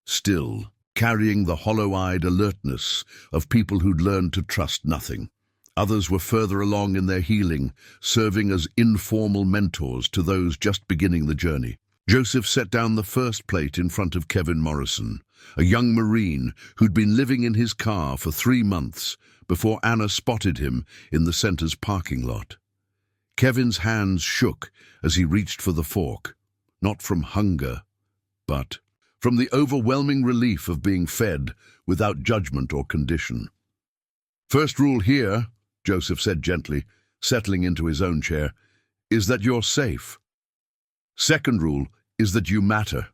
still carrying the hollow-eyed alertness of people who'd learned to trust nothing. Others were further along in their healing, serving as informal mentors to those just beginning the journey. Joseph set down the first plate in front of Kevin Morrison, a young Marine who'd been living in his car for 3 months before Anna spotted him in the center's parking lot. Kevin's hands shook as he reached for the fork, not from hunger, but from the overwhelming relief of being fed without judgment or condition. "First rule here," Joseph said gently, settling into his own chair, "is that you're safe. Second rule is that you matter.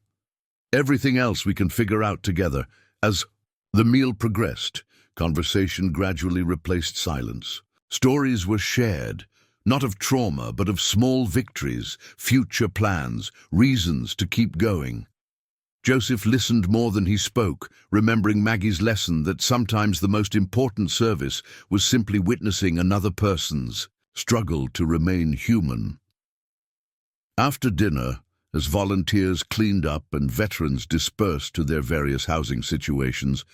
Everything else we can figure out together." As the meal progressed, conversation gradually replaced silence. Stories were shared, not of trauma, but of small victories, future plans, reasons to keep going. Joseph listened more than he spoke, remembering Maggie's lesson that sometimes the most important service was simply witnessing another person's struggle to remain human. After dinner, as volunteers cleaned up and veterans dispersed to their various housing situations,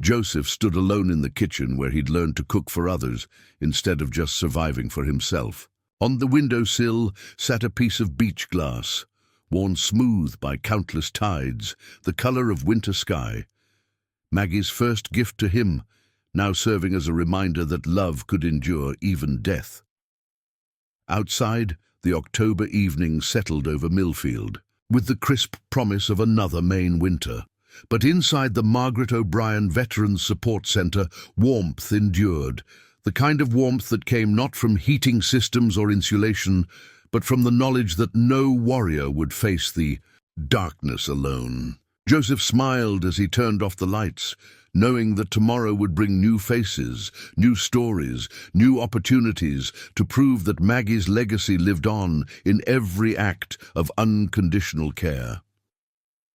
Joseph stood alone in the kitchen where he'd learned to cook for others instead of just surviving for himself. On the windowsill sat a piece of beach glass, worn smooth by countless tides, the color of winter sky. Maggie's first gift to him, now serving as a reminder that love could endure even death. Outside, the October evening settled over Millfield, with the crisp promise of another Maine winter. But inside the Margaret O'Brien Veterans Support Center, warmth endured, the kind of warmth that came not from heating systems or insulation, but from the knowledge that no warrior would face the darkness alone. Joseph smiled as he turned off the lights, knowing that tomorrow would bring new faces, new stories, new opportunities to prove that Maggie's legacy lived on in every act of unconditional care.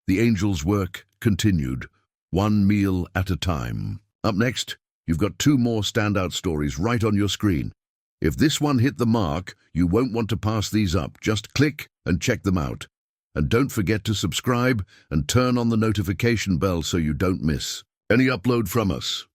The Angels' work continued, one meal at a time. Up next, you've got 2 more standout stories right on your screen. If this one hit the mark, you won't want to pass these up. Just click and check them out. And don't forget to subscribe and turn on the notification bell so you don't miss any upload from us.